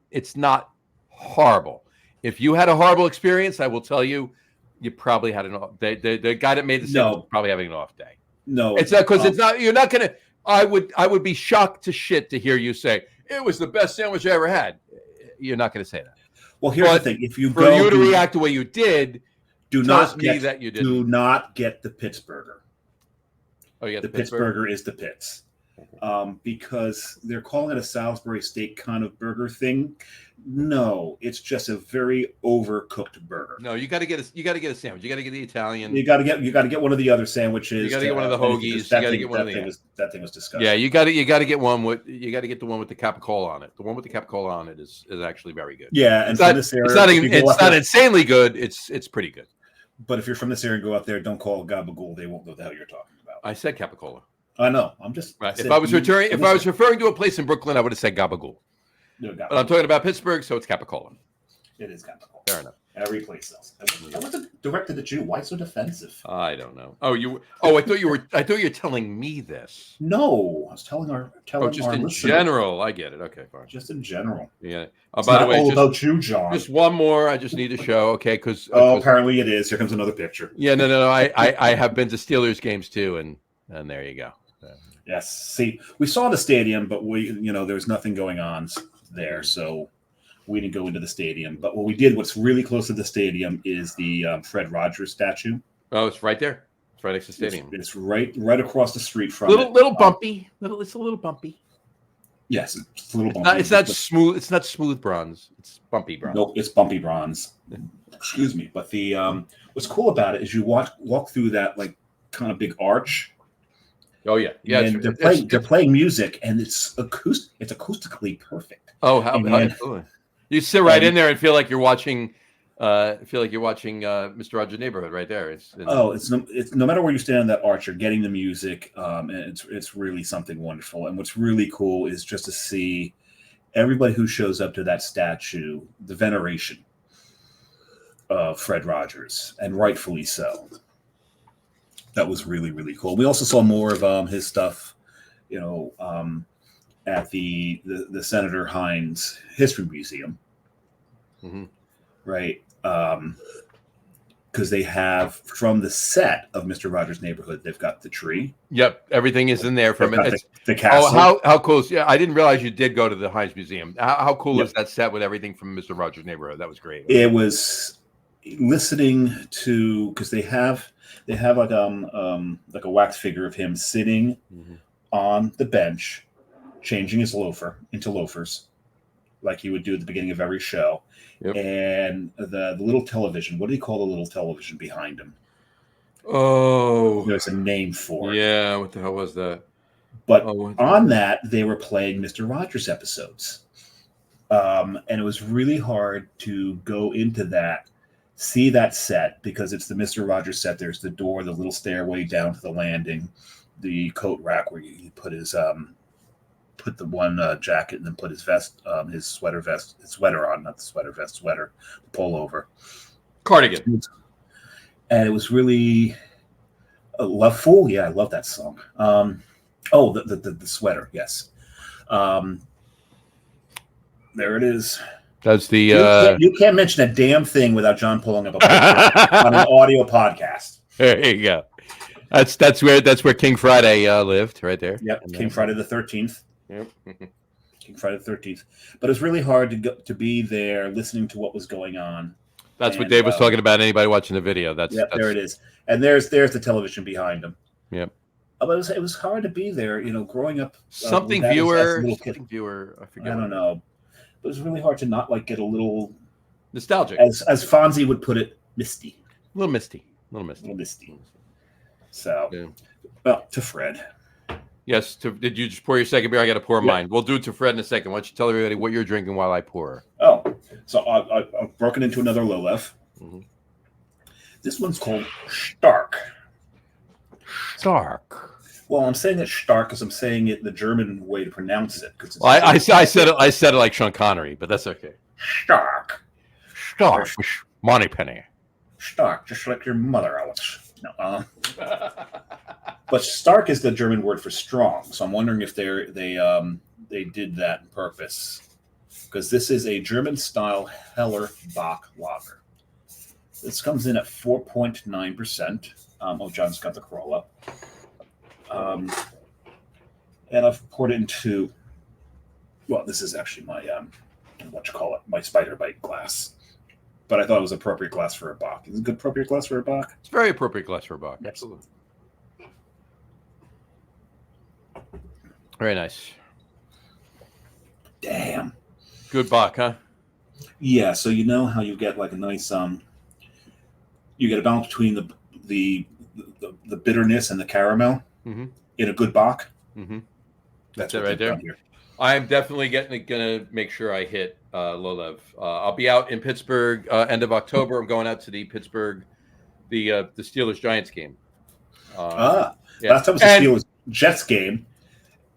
horrible. If you had a horrible experience, I will tell you, you probably had the guy that made the sandwich was probably having an off day. No, it's not because it's not. You're not gonna. I would be shocked to shit to hear you say it was the best sandwich I ever had. You're not going to say that. Well, here's the thing: if you react the way you did, do not get the Pittsburgher. Oh, yeah, the Pittsburgher is the Pitts, because they're calling it a Salisbury steak kind of burger thing. No, it's just a very overcooked burger. No, you got to get a sandwich. You got to get the Italian. You got to get one of the other sandwiches. You got to get one of the hoagies. That thing was disgusting. Yeah, you got to get one with the one with the capicola on it. The one with the capicola on it is actually very good. Yeah, and it's not insanely good. It's pretty good. But if you're from this area and go out there, don't call gabagool. They won't know the hell you're talking about. I said capicola. I know. I'm just right. If I was referring to a place in Brooklyn, I would have said gabagool. No, But I'm talking about Pittsburgh, so it's Capicola. It is Capicola. Fair enough. Every place else. I wasn't directed at you. Why so defensive? I don't know. Oh, I thought you were. I thought you were telling me this. No, I was telling our Just our in listeners. general. I get it. Okay, fine. Just in general. Yeah. It's By not the way, all about you, John. just one more. I just need to show. Okay, because apparently it is. Here comes another picture. Yeah, no. I have been to Steelers games too, and there you go. Yes. See, we saw the stadium, but there was nothing going on there, so we didn't go into the stadium. But what we did, what's really close to the stadium, is the Fred Rogers statue. Oh, it's right there. It's right next to the stadium. It's right across the street from little bumpy. It's a little bumpy. Yes, it's a little bumpy. It's not smooth. It's not smooth bronze. It's bumpy bronze. Nope, it's bumpy bronze. Excuse me. But the what's cool about it is you walk through that like kind of big arch. Oh yeah, yeah. And they're playing music, and it's acoustically perfect. Oh, how cool! You sit right in there and feel like you're watching. Mr. Rogers' Neighborhood right there. It's no matter where you stand in that arch, you're getting the music, and it's really something wonderful. And what's really cool is just to see everybody who shows up to that statue, the veneration of Fred Rogers, and rightfully so. That was really, really cool. We also saw more of his stuff, at the Senator Hines History Museum, right? Because they have, from the set of Mr. Rogers' Neighborhood, they've got the tree. Yep, everything is in there from it. The castle. Oh, how cool! Yeah, I didn't realize you did go to the Hines Museum. How cool is that set with everything from Mr. Rogers' Neighborhood? That was great. It was listening to, because they have like a wax figure of him sitting on the bench, changing his loafer into loafers, like he would do at the beginning of every show. Yep. And the little television. What do you call the little television behind him? Oh, there's a name for it. Yeah, what the hell was that? But on that, they were playing Mr. Rogers episodes, and it was really hard to go into that, see that set, because it's the Mr. Rogers set. There's the door, the little stairway down to the landing, the coat rack where you put his put the one jacket and then put his vest, his sweater on, not the sweater vest, the pullover. Cardigan. And it was really Love Fool. Yeah, I love that song. The sweater. Yes. There it is. That's the. You can't mention a damn thing without John pulling up a picture on an audio podcast. There you go. That's where King Friday lived, right there. Yep, King Friday the 13th. Yep. King Friday the 13th. But it was really hard to be there, listening to what was going on. That's what Dave was talking about. Anybody watching the video? That's there it is. And there's the television behind him. Yep. But it was hard to be there, growing up. Something viewer. I forget. I don't know. But it was really hard to not get a little nostalgic, as Fonzie would put it, misty. A little misty. So, well, to Fred. Yes. Did you just pour your second beer? I got to pour mine. We'll do it to Fred in a second. Why don't you tell everybody what you're drinking while I pour? Oh, so I've broken into another low lef. This one's called Stark. Stark. Well, I'm saying it Stark because I'm saying it the German way to pronounce it. I said it like Sean Connery, but that's okay. Stark. Moneypenny. Stark, just like your mother, Alex. No. But Stark is the German word for strong. So I'm wondering if they did that on purpose, because this is a German-style Heller Bock lager. This comes in at 4.9%. John's got the Corolla. And I've poured it into, well, this is actually my, my Spider Bite glass. But I thought it was appropriate glass for a Bock. Is it a good appropriate glass for a Bock? It's very appropriate glass for a Bock. Absolutely. Very nice. Damn. Good Bock, huh? Yeah, so you know how you get like a nice you get a balance between the bitterness and the caramel in a good Bock. That's it right there. I'm definitely gonna make sure I hit Lolev. I'll be out in Pittsburgh end of October. I'm going out to the Pittsburgh, the Steelers Giants game. Last time was the Steelers Jets game.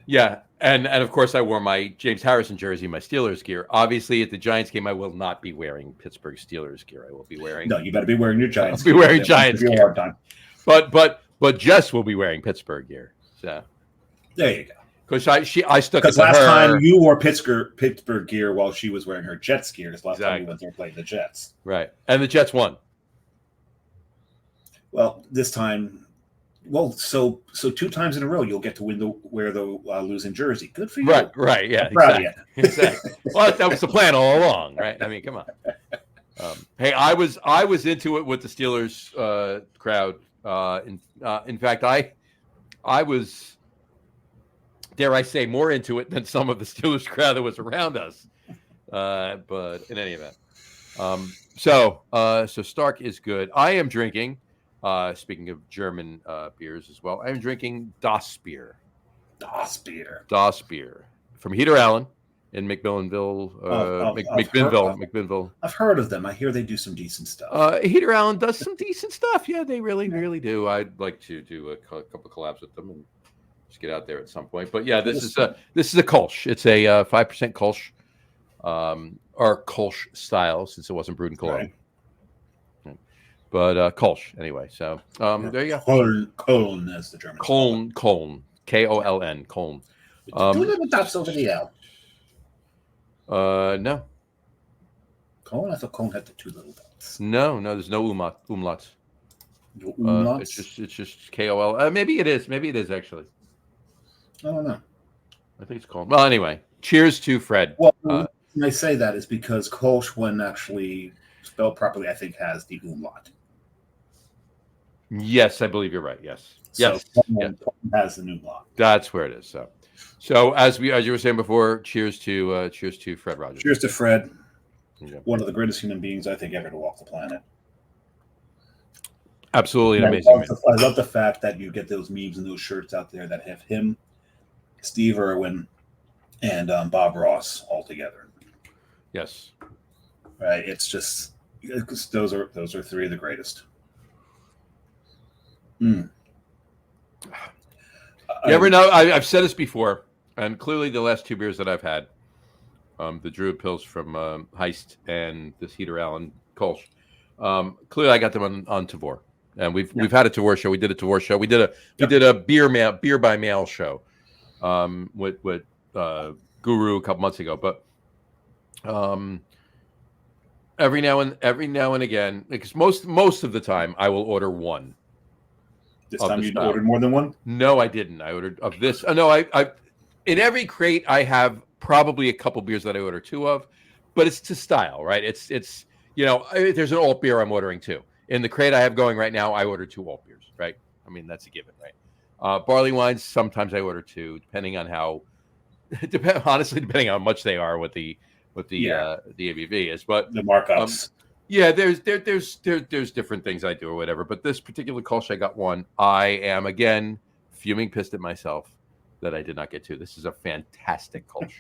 Yeah, And of course, I wore my James Harrison jersey, my Steelers gear. Obviously, at the Giants game, I will not be wearing Pittsburgh Steelers gear. I will be wearing. No, you better be wearing your Giants. I'll be wearing Giants gear. Hard time. But Jess will be wearing Pittsburgh gear. So there you go. Because I stuck it to last her. time you wore Pittsburgh gear while she was wearing her Jets gear. Because last time we went there playing the Jets. Right, and the Jets won. Well, this time. Well, so 2 times in a row you'll get to wear the losing jersey. Good for you. Right, yeah, exactly. Well, that was the plan all along, right? I mean, come on. Hey, I was into it with the Steelers crowd. In fact, I was, dare I say, more into it than some of the Steelers crowd that was around us. But in any event, so Stark is good. I am drinking. Speaking of German beers as well, I'm drinking Das Bier. Das Bier from Heater Allen in McMillanville. McMinnville. I've heard of them. I hear they do some decent stuff. Heater Allen does some decent stuff. Yeah, they really do. I'd like to do a couple collabs with them and just get out there at some point. But yeah, this is a Kolsch. It's a 5% Kolsch, or Kolsch style, since it wasn't brewed in Cologne. Right. But Kolsch, anyway. So there you go. Köln is the German. Köln. Koln. Köln. Do little dots over the L. No. Köln? I thought Köln had the 2 little dots. No, there's no umlauts. No umlauts? It's just Kol. Maybe it is actually. I don't know. I think it's Köln. Well, anyway, cheers to Fred. Well, when I say that is because Kolsch, when actually spelled properly, I think has the umlaut. Yes, I believe you're right. Yes. Has the umlaut. That's where it is. So as you were saying before, cheers to Fred Rogers. Cheers to Fred. Okay. One of the greatest human beings I think ever to walk the planet. Absolutely an amazing man. I love the fact that you get those memes and those shirts out there that have him, Steve Irwin, and Bob Ross all together. Yes. Right. It's just those are 3 of the greatest. You ever know? I've said this before, and clearly the last 2 beers that I've had, the Druid Pills from Heist and this Heater Allen Kolsch, clearly I got them on Tavor, and we've had a Tavor show. We did a Tavor show. We did a beer by mail show with Guru a couple months ago, but every now and again, because most of the time I will order one. This time you ordered more than one? No, I didn't. I ordered of this. No, I in every crate I have probably a couple beers that I order 2 of, but it's to style, right? It's there's an alt beer I'm ordering 2. In the crate I have going right now, I ordered 2 alt beers, right? I mean, that's a given, right? Barley wines, sometimes I order 2, depending on how depending on how much they are with the ABV is, but the markups. There's different things I do or whatever, but this particular Kolsch, I got 1. I am again fuming pissed at myself that I did not get 2. This is a fantastic Kolsch.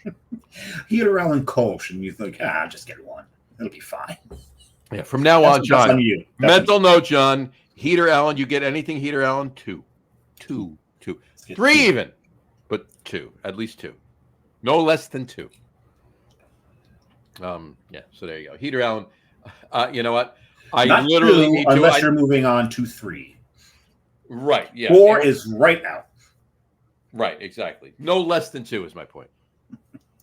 Heater Allen Kolsch, and you think, just get 1. It'll be fine. Yeah, from now on, John. Mental note, John. Heater Allen, you get anything Heater Allen, 2. 2. 3 even, but 2, at least 2. No less than 2. So there you go. Heater Allen. You know what? I Not literally 2, need to. Unless you're moving on to 3. Right. Yeah. 4 is right out. Right. Exactly. No less than 2 is my point.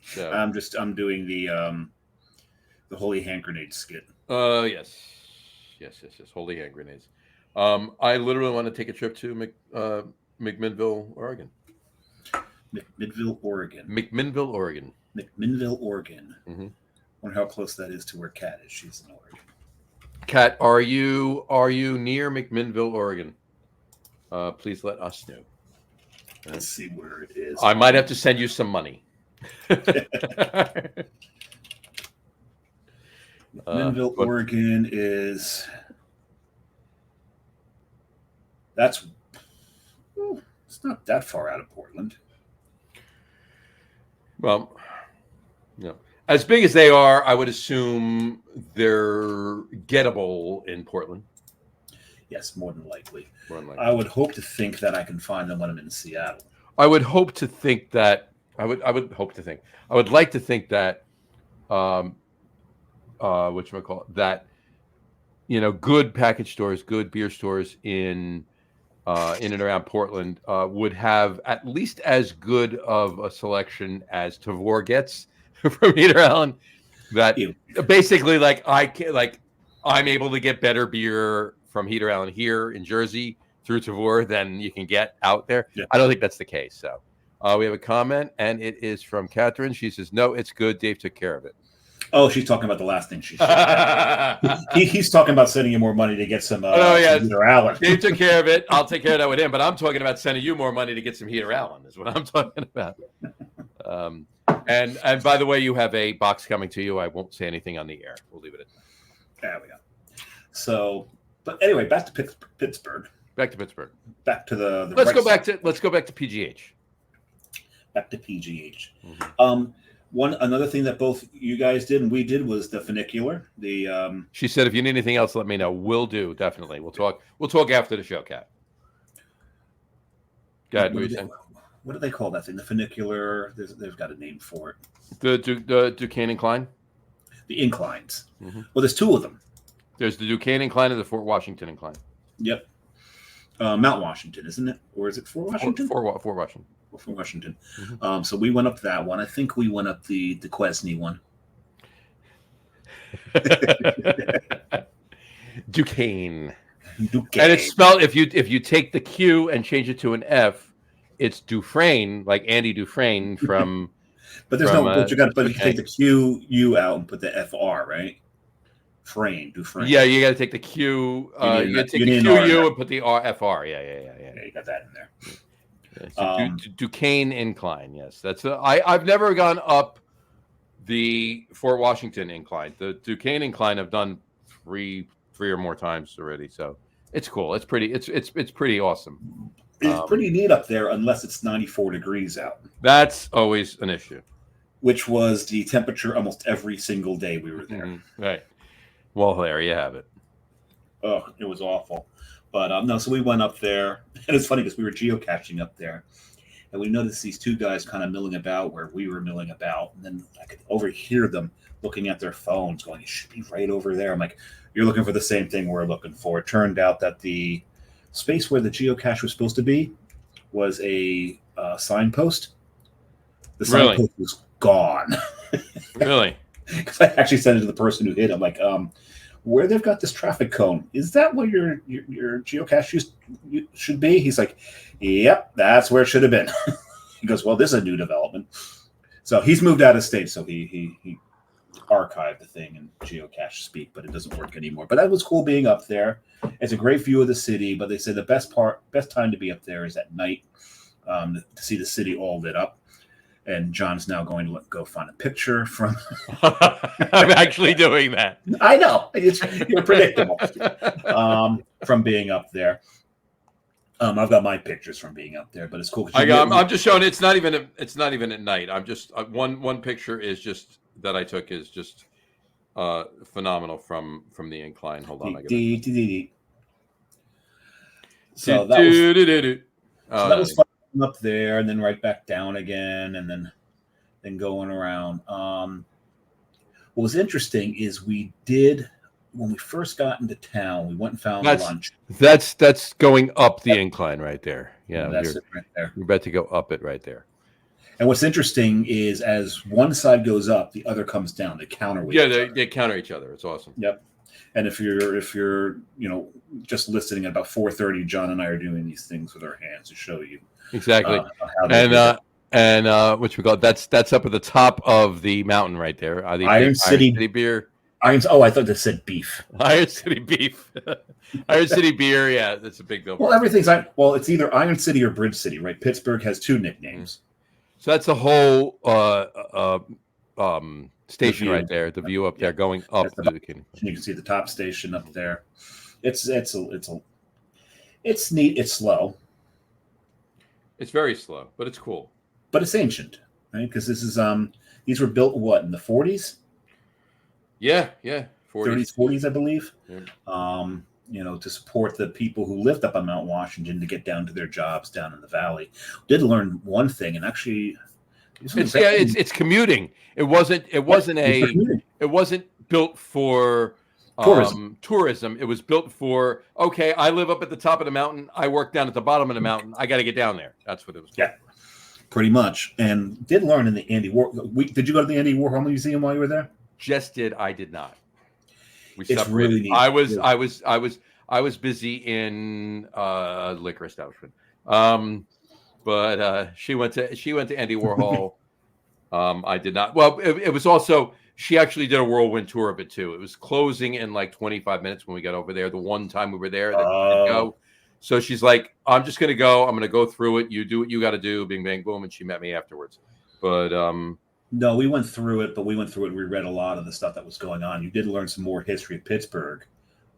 So. I'm doing the holy hand grenade skit. Yes. Holy hand grenades. I literally want to take a trip to McMinnville, Oregon. McMinnville, Oregon. Mm-hmm. Wonder how close that is to where Kat is. She's in Oregon. Kat, are you near McMinnville, Oregon? Please let us know. Let's see where it is. I might have to send you some money. McMinnville, Oregon is. It's not that far out of Portland. Well, no. As big as they are, I would assume they're gettable in Portland. Yes, more than likely. I would hope to think that I can find them when I'm in Seattle. I would hope to think that I would hope to think. I would like to think that, whatchamacallit, that good package stores, good beer stores in and around Portland would have at least as good of a selection as Tavor gets from Heater Allen. That Ew. basically, like I'm able to get better beer from Heater Allen here in Jersey through Tavor than you can get out there. Yeah. I don't think that's the case. So we have a comment, and it is from Catherine. She says, "No, it's good. Dave took care of it." Oh, she's talking about the last thing she said. He's talking about sending you more money to get some. Yeah, some Heater Allen. Dave took care of it. I'll take care of that with him. But I'm talking about sending you more money to get some Heater Allen. Is what I'm talking about. And by the way, you have a box coming to you. I won't say anything on the air. We'll leave it at that. There we go. So, but anyway, back to Pittsburgh. Back to Pittsburgh. Back to the. Let's go back to PGH. Back to PGH. Mm-hmm. Another thing that both you guys did and we did was the funicular. She said, "If you need anything else, let me know. We'll do, definitely. We'll talk after the show, Kat." Go ahead. What are you saying? What do they call that thing? The funicular. They've got a name for it. The Duquesne Incline. The inclines. Mm-hmm. Well, there's two of them. There's the Duquesne Incline and the Fort Washington Incline. Yep. Mount Washington, isn't it? Or is it Fort Washington? Fort Washington. From Washington. Mm-hmm. So we went up that one. I think we went up the Quesney one. Duquesne. And it's spelled, if you take the Q and change it to an F, it's Dufresne, like Andy Dufresne from. But there's but you can take the Q U out and put the FR, right? Dufresne. Yeah, you got to take the Q. You got to take the QU and put the FR. Yeah. Yeah, you got that in there. Yeah, so Duquesne Incline, yes. That's I've never gone up the Fort Washington Incline. The Duquesne Incline I've done three or more times already, so it's cool. It's pretty. It's pretty awesome. It's pretty neat up there, unless it's 94 degrees out. That's always an issue. Which was the temperature almost every single day we were there. Mm-hmm. Right. Well, there you have it. Oh, it was awful. But no, so we went up there, and it's funny because we were geocaching up there, and we noticed these two guys kind of milling about where we were milling about, and then I could overhear them looking at their phones, going, "It should be right over there." I'm like, "You're looking for the same thing we're looking for." It turned out that the space where the geocache was supposed to be was a signpost. The signpost was gone. Really? Because I actually said it to the person who hit it. I'm like, where they've got this traffic cone, is that where your geocache should be? He's like, yep, that's where it should have been. He goes, well, this is a new development. So he's moved out of state, so he archived the thing in geocache speak, but it doesn't work anymore. But that was cool being up there. It's a great view of the city, but they say the best time to be up there is at night, to see the city all lit up. And John's now going to go find a picture from. I'm actually doing that. I know you're predictable. From being up there, I've got my pictures from being up there, but it's cool. I'm just showing. It's not even at night. I'm just one picture is just that I took is just phenomenal from the incline. Hold on, So that was fun. Up there and then right back down again and then going around. What was interesting is we did when we first got into town, we went and found lunch. That's going up the incline right there. Yeah, that's it right there. You're about to go up it right there. And what's interesting is as one side goes up, the other comes down. They counter with each other. They counter each other. It's awesome. Yep. And if you're just listening at about 4:30, John and I are doing these things with our hands to show you. Exactly. And which we call that's up at the top of the mountain right there. Iron City beer. I thought they said beef. Iron City beef. Iron City beer. Yeah, that's a big deal. Well, it's either Iron City or Bridge City, right? Pittsburgh has two nicknames. So that's a whole station right there. The view up there going up. You can see the top station up there. It's neat. It's slow. It's very slow, but it's cool. But it's ancient, right? Because this is these were built in the 40s? Yeah, 30s, 40s, I believe. Yeah. To support the people who lived up on Mount Washington to get down to their jobs down in the valley. Did learn one thing, and actually It's commuting. It wasn't built for tourism. It was built for, okay, I live up at the top of the mountain. I work down at the bottom of the mountain. I got to get down there. That's what it was. Yeah, pretty much. And did learn in the Andy Warhol. Did you go to the Andy Warhol Museum while you were there? I did not. We it's separated. Really neat. I was busy in liquor establishment. But she went to Andy Warhol. I did not. Well, it was also, she actually did a whirlwind tour of it too. It was closing in like 25 minutes when we got over there. The one time we were there, that didn't go. So she's like, I'm just going to go. I'm going to go through it. You do what you got to do. Bing, bang, boom. And she met me afterwards. But no, we went through it, but we went through it and we read a lot of the stuff that was going on. You did learn some more history of Pittsburgh.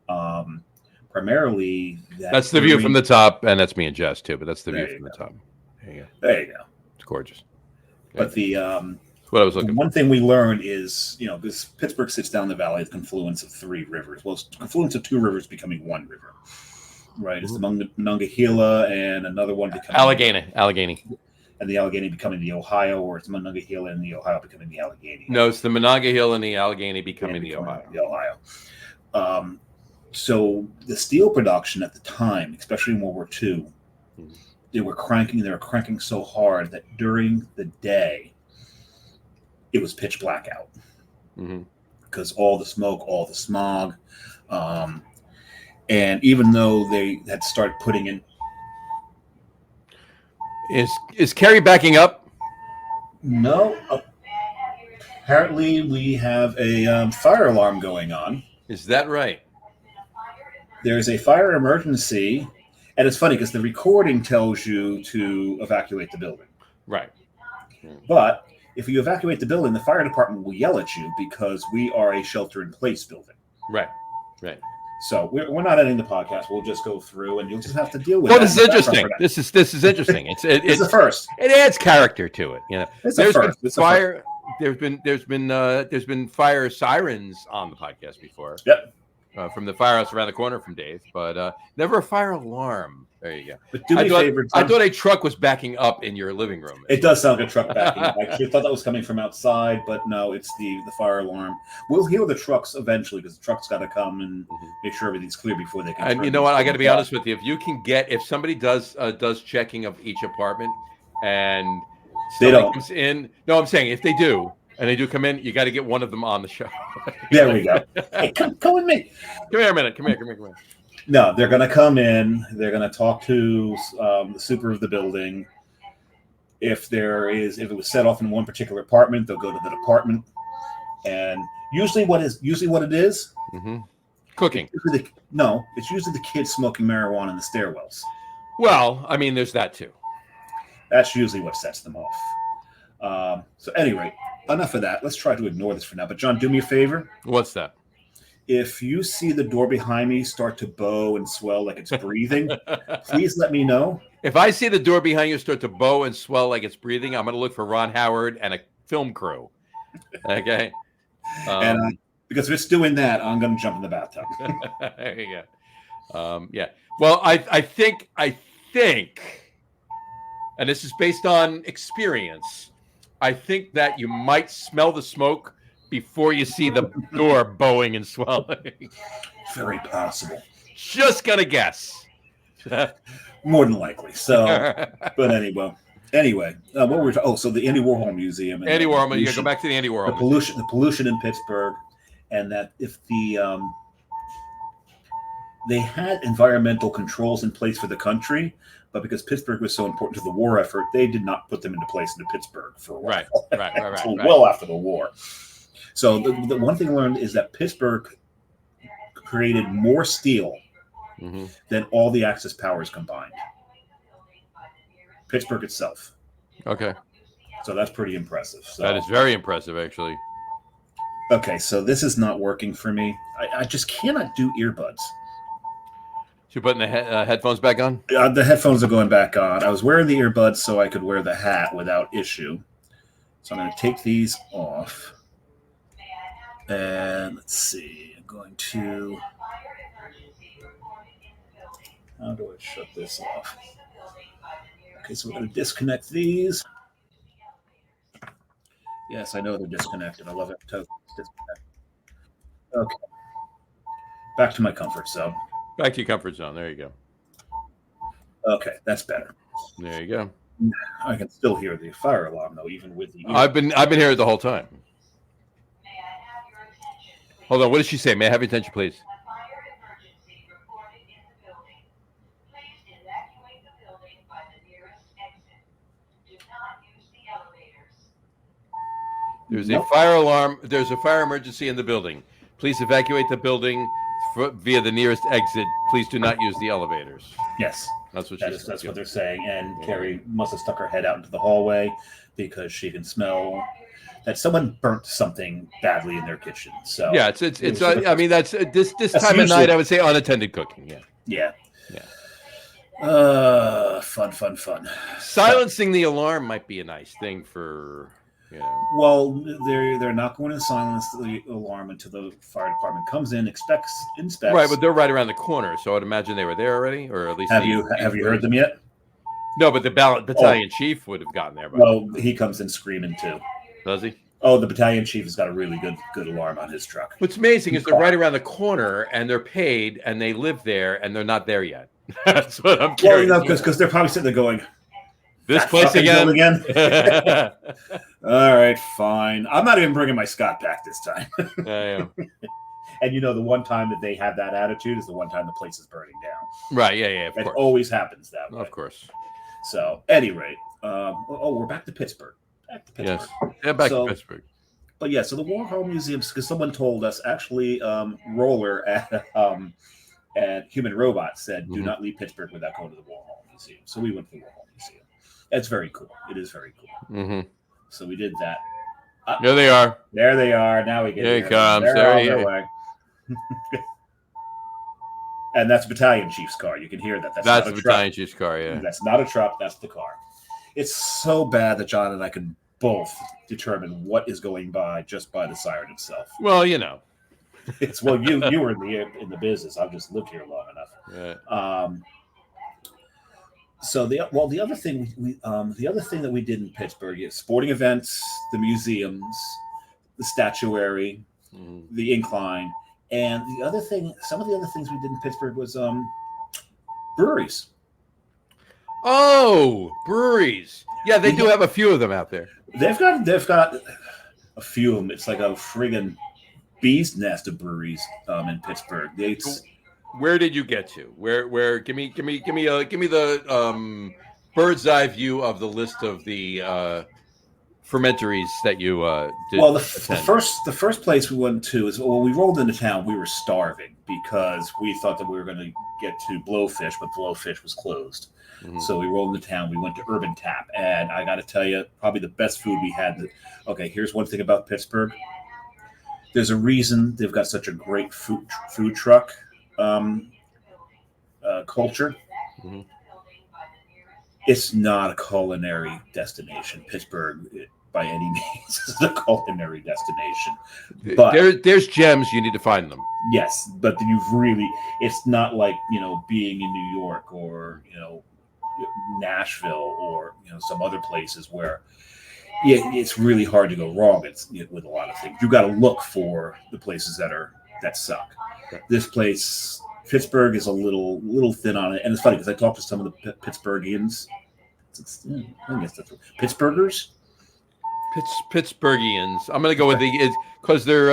Primarily, that's the view from the top, and that's me and Jess too. But that's the view from the top. There you go. It's gorgeous. But the what I was looking. One thing we learned is, because Pittsburgh sits down the valley, the confluence of 3 rivers. Well, it's the confluence of 2 rivers becoming 1 river. Right. It's the Monongahela and another one becoming Allegheny. And the Allegheny becoming the Ohio, or it's Monongahela and the Ohio becoming the Allegheny. No, it's the Monongahela and the Allegheny becoming the Ohio. The Ohio. So the steel production at the time, especially in World War II, they were cranking so hard that during the day, it was pitch black out. Because all the smoke, all the smog. And even though they had started putting in... Is Kerry backing up? No. Apparently, we have a fire alarm going on. Is that right? There's a fire emergency, and it's funny because the recording tells you to evacuate the building. Right. But if you evacuate the building, the fire department will yell at you because we are a shelter-in-place building. Right. So we're not ending the podcast. We'll just go through, and you'll just have to deal with. Well, this is interesting. This is interesting. It's the first. It adds character to it. It's the first. Been fire. There's been fire sirens on the podcast before. Yep. From the firehouse around the corner from Dave, but never a fire alarm. There you go. But do me a favor, I thought a truck was backing up in your living room. It does sound like a truck backing up. I actually thought that was coming from outside, but no, it's the fire alarm. We'll hear the trucks eventually because the truck's got to come and make sure everything's clear before they can. And you know what? I got to be honest with you. If somebody does checking of each apartment and somebody comes in, no, I'm saying if they do. And they do come in, you got to get one of them on the show. There we go. Hey, come with me. Come here a minute. Come here. No, they're going to come in. They're going to talk to the super of the building. If it was set off in one particular apartment, they'll go to the department. And usually what it is? Cooking. It's usually the kids smoking marijuana in the stairwells. Well, I mean, there's that too. That's usually what sets them off. So anyway, enough of that. Let's try to ignore this for now. But John, do me a favor. What's that? If you see the door behind me start to bow and swell like it's breathing, please let me know. If I see the door behind you start to bow and swell like it's breathing, I'm going to look for Ron Howard and a film crew. Okay. And because if it's doing that, I'm going to jump in the bathtub. There you go. Yeah. Well, I think, and this is based on experience, I think that you might smell the smoke before you see the door bowing and swelling. Very possible. Just gonna guess. More than likely. So, but anyway, what were we talking? So the Andy Warhol Museum. And Andy Warhol. You gotta go back to the Andy Warhol. The pollution in Pittsburgh, and that if they had environmental controls in place for the country, but because Pittsburgh was so important to the war effort, they did not put them into place into Pittsburgh for a while. Right. Well after the war. So the one thing I learned is that Pittsburgh created more steel than all the Axis powers combined. Pittsburgh itself. Okay. So that's pretty impressive. So, that is very impressive, actually. Okay, so this is not working for me. I just cannot do earbuds. So you're putting the headphones back on? The headphones are going back on. I was wearing the earbuds so I could wear the hat without issue. So I'm going to take these off. And let's see. I'm going to... How do I shut this off? Okay, so we're going to disconnect these. Yes, I know they're disconnected. I love it. Totally disconnected. Okay, back to my comfort zone. Back to your comfort zone. There you go. Okay, that's better. There you go. I can still hear the fire alarm though, even with the. I've been here the whole time. Hold on. What did she say? May I have your attention, please? There's a fire alarm. There's a fire emergency in the building. Please evacuate the building via the nearest exit. Please do not use the elevators. Yes, that's what that's what they're saying. And Carrie must have stuck her head out into the hallway because she can smell that someone burnt something badly in their kitchen. So yeah, it's. I mean, that's this time of night. I would say unattended cooking. Yeah. Fun. Silencing the alarm might be a nice thing for. Well, they're not going to silence the alarm until the fire department comes in, inspects. Right, but they're right around the corner, so I'd imagine they were there already, or at least. Have you heard them yet? No, but the battalion chief would have gotten there. Well, he comes in screaming too. Does he? Oh, the battalion chief has got a really good alarm on his truck. What's amazing is they're right around the corner, and they're paid, and they live there, and they're not there yet. That's what I'm curious. Well, because they're probably sitting there going. This place again. All right, fine. I'm not even bringing my Scott back this time. Yeah. And the one time that they have that attitude is the one time the place is burning down. Right. Yeah. Of it course. always happens that way. Of course. So, at any rate, we're back to Pittsburgh. Yes. Yeah, back to Pittsburgh. But yeah, so the Warhol Museums, because someone told us actually, Roller at Human Robot said, "Do not leave Pittsburgh without going to the Warhol Museum." So we went to the Warhol Museum. It's very cool. It is very cool. Mm-hmm. So we did that. There they are. There they are. Now we get there. He comes. There he is. And that's Battalion Chief's car. You can hear that. That's the Battalion Chief's car, yeah. That's not a truck. That's the car. It's so bad that John and I can both determine what is going by just by the siren itself. Well, you were in the business. I've just lived here long enough. Yeah. So the other thing that we did in Pittsburgh is sporting events, the museums, the statuary, the incline, and some of the other things we did in Pittsburgh was breweries. Oh, breweries! Yeah, they do have a few of them out there. They've got a few of them. It's like a friggin' bee's nest of breweries in Pittsburgh. Where did you get to? Where? Give me the bird's eye view of the list of the fermentories that you did. Well, the first place we went to is when we rolled into town. We were starving because we thought that we were going to get to Blowfish, but Blowfish was closed. Mm-hmm. So we rolled into town. We went to Urban Tap, and I got to tell you, probably the best food we had. Okay, here's one thing about Pittsburgh. There's a reason they've got such a great food truck culture. Mm-hmm. It's not a culinary destination. Pittsburgh, by any means, is a culinary destination. But there's gems. You need to find them. Yes, but it's not like being in New York or Nashville or some other places where it's really hard to go wrong. With a lot of things. You got to look for the places that suck. Okay. This place, Pittsburgh, is a little thin on it, and it's funny because I talked to some of the Pittsburghians. I guess that's Pittsburghers. Pittsburghians. I'm going to go with because they're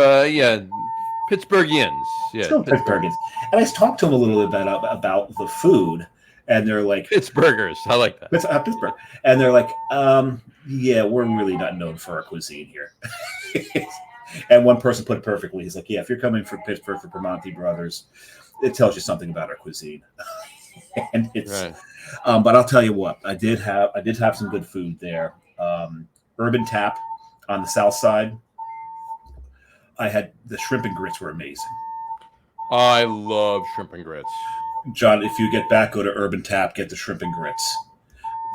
Pittsburghians. Yeah, Pittsburghians. And I talked to them a little bit about the food, and they're like Pittsburghers. I like that. Pittsburgh, and they're like, yeah, we're really not known for our cuisine here. And one person put it perfectly. He's like, yeah, if you're coming from Pittsburgh for Primanti Brothers, it tells you something about our cuisine. And it's, right. But I'll tell you what, I did have some good food there. Urban Tap on the south side. I had the shrimp and grits were amazing. I love shrimp and grits. John, if you get back, go to Urban Tap, get the shrimp and grits.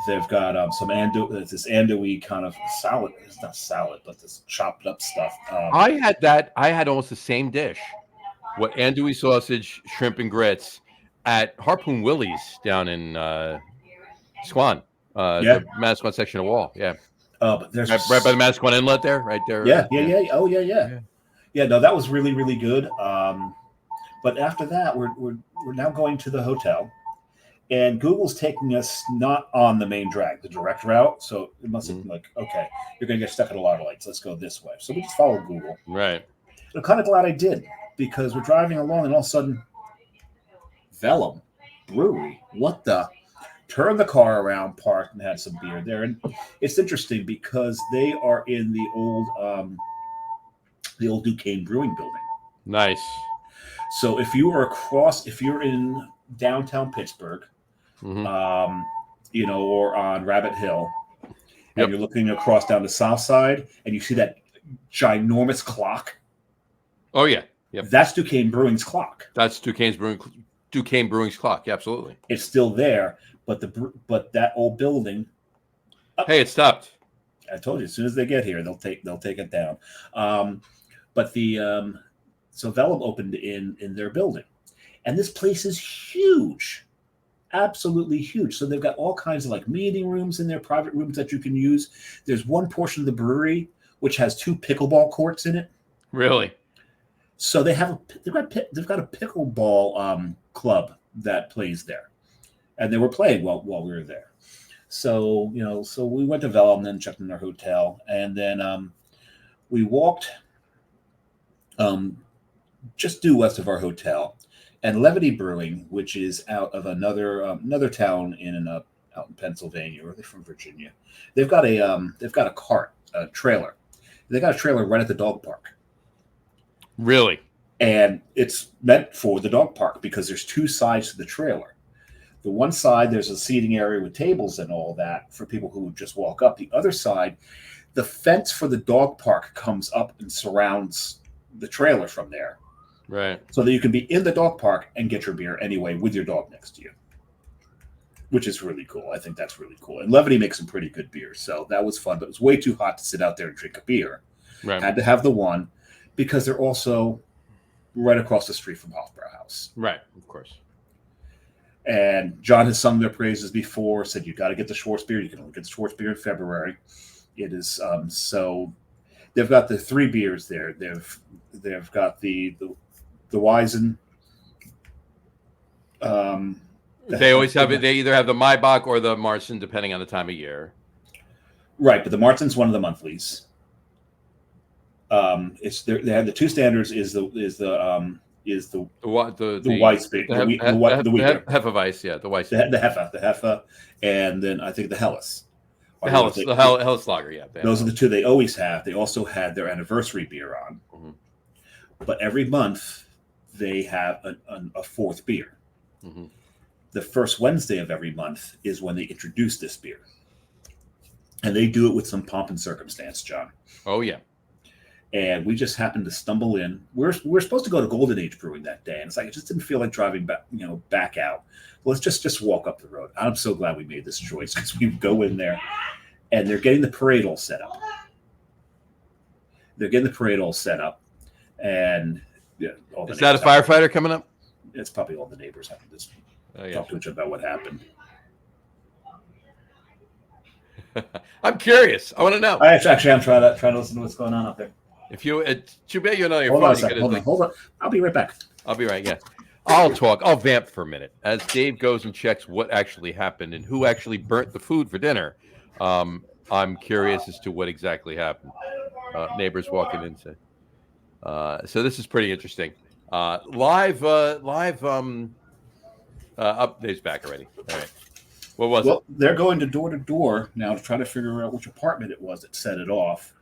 They've got some this andouille kind of salad. It's not salad, but this chopped up stuff. I had that. I had almost the same dish. What andouille sausage, shrimp and grits at Harpoon Willie's down in Swan, the Massaquoi section of Wall. Yeah. But there's right by the Massaquoi Inlet there, right there. Yeah. Oh, yeah. No, that was really, really good. But after that, we're now going to the hotel, and Google's taking us not on the main drag, the direct route. So it must have been like, okay, you're going to get stuck at a lot of lights. Let's go this way. So we just followed Google. Right. I'm kind of glad I did, because we're driving along, and all of a sudden, Vellum Brewery. What the? Turned the car around, parked, and had some beer there. And it's interesting because they are in the old Duquesne Brewing building. Nice. So if you're in downtown Pittsburgh, or on Rabbit Hill, and you're looking across down the south side, and you see that ginormous clock. Oh yeah. Yep. That's Duquesne Brewing's clock. That's Duquesne Brewing's clock. Yeah, absolutely. It's still there, but that old building. Hey, it stopped. I told you, as soon as they get here, they'll take it down. So Vellum opened in their building, and this place is huge, absolutely huge. So they've got all kinds of like meeting rooms in there, private rooms that you can use. There's one portion of the brewery which has 2 pickleball courts in it. Really? So they've got a pickleball club that plays there, and they were playing while we were there. So so we went to Vellum, then checked in our hotel, and then we walked just due west of our hotel, and Levity Brewing, which is out of another town out in Pennsylvania, or they're from Virginia. They've got a trailer. They got a trailer right at the dog park. Really? And it's meant for the dog park because there's 2 sides to the trailer. The one side, there's a seating area with tables and all that for people who would just walk up. The other side, the fence for the dog park comes up and surrounds the trailer from there. Right. So that you can be in the dog park and get your beer anyway with your dog next to you, which is really cool. I think that's really cool. And Levity makes some pretty good beer. So that was fun, but it was way too hot to sit out there and drink a beer. Right. Had to have the one because they're also right across the street from Hofbrauhaus. Right, of course. And John has sung their praises before, said you got to get the Schwartz beer. You can only get the Schwartz beer in February. It is so they've got the 3 beers there. They've got the Weizen. They always have it. They either have the Maibach or the Marzen, depending on the time of year. Right, but the Marzen's one of the monthlies. They have the 2 standards. Is the Weiss beer, the Hefeweiss, yeah, the Weiss, the Heffa, and then I think the Helles. The Helles Lager, yeah. Those are the 2 they always have. They also had their anniversary beer on, but every month they have a 4th beer. The first Wednesday of every month is when they introduce this beer, and they do it with some pomp and circumstance, John. Oh yeah. And we just happened to stumble in. We're supposed to go to Golden Age Brewing that day, and it's like it just didn't feel like driving back out. Well, let's just walk up the road. I'm so glad we made this choice because we go in there, and they're getting the parade all set up. And is that a firefighter coming up? It's probably all the neighbors having to talk to each other about what happened. I'm curious. I want to know. Actually, I'm trying to listen to what's going on up there. If you, too bad you know your phone. Hold on. I'll be right back. I'll be right. Yeah, I'll vamp for a minute as Dave goes and checks what actually happened and who actually burnt the food for dinner. I'm curious as to what exactly happened. Neighbors walking in. So this is pretty interesting. Live. Up. Dave's back already. All right. What was it? They're going to door now to try to figure out which apartment it was that set it off.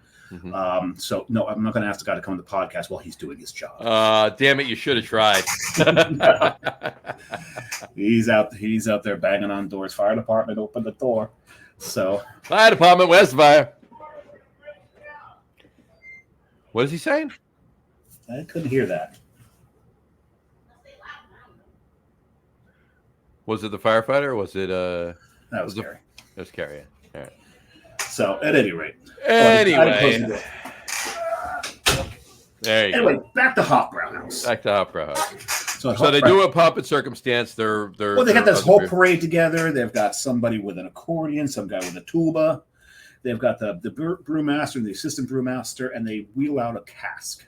So no, I'm not going to ask the guy to come on the podcast while he's doing his job. Damn it! You should have tried. He's out there banging on doors. Fire department, open the door. So fire department, where's the fire? What is he saying? I couldn't hear that. Was it the firefighter or was it that was Carrie. It was Carrie. All right. So at any rate. There you go. Back to Hofbrauhaus. So they do a pomp and circumstance. They got this whole parade together. They've got somebody with an accordion, some guy with a tuba. they've got the brewmaster and the assistant brewmaster, and they wheel out a cask.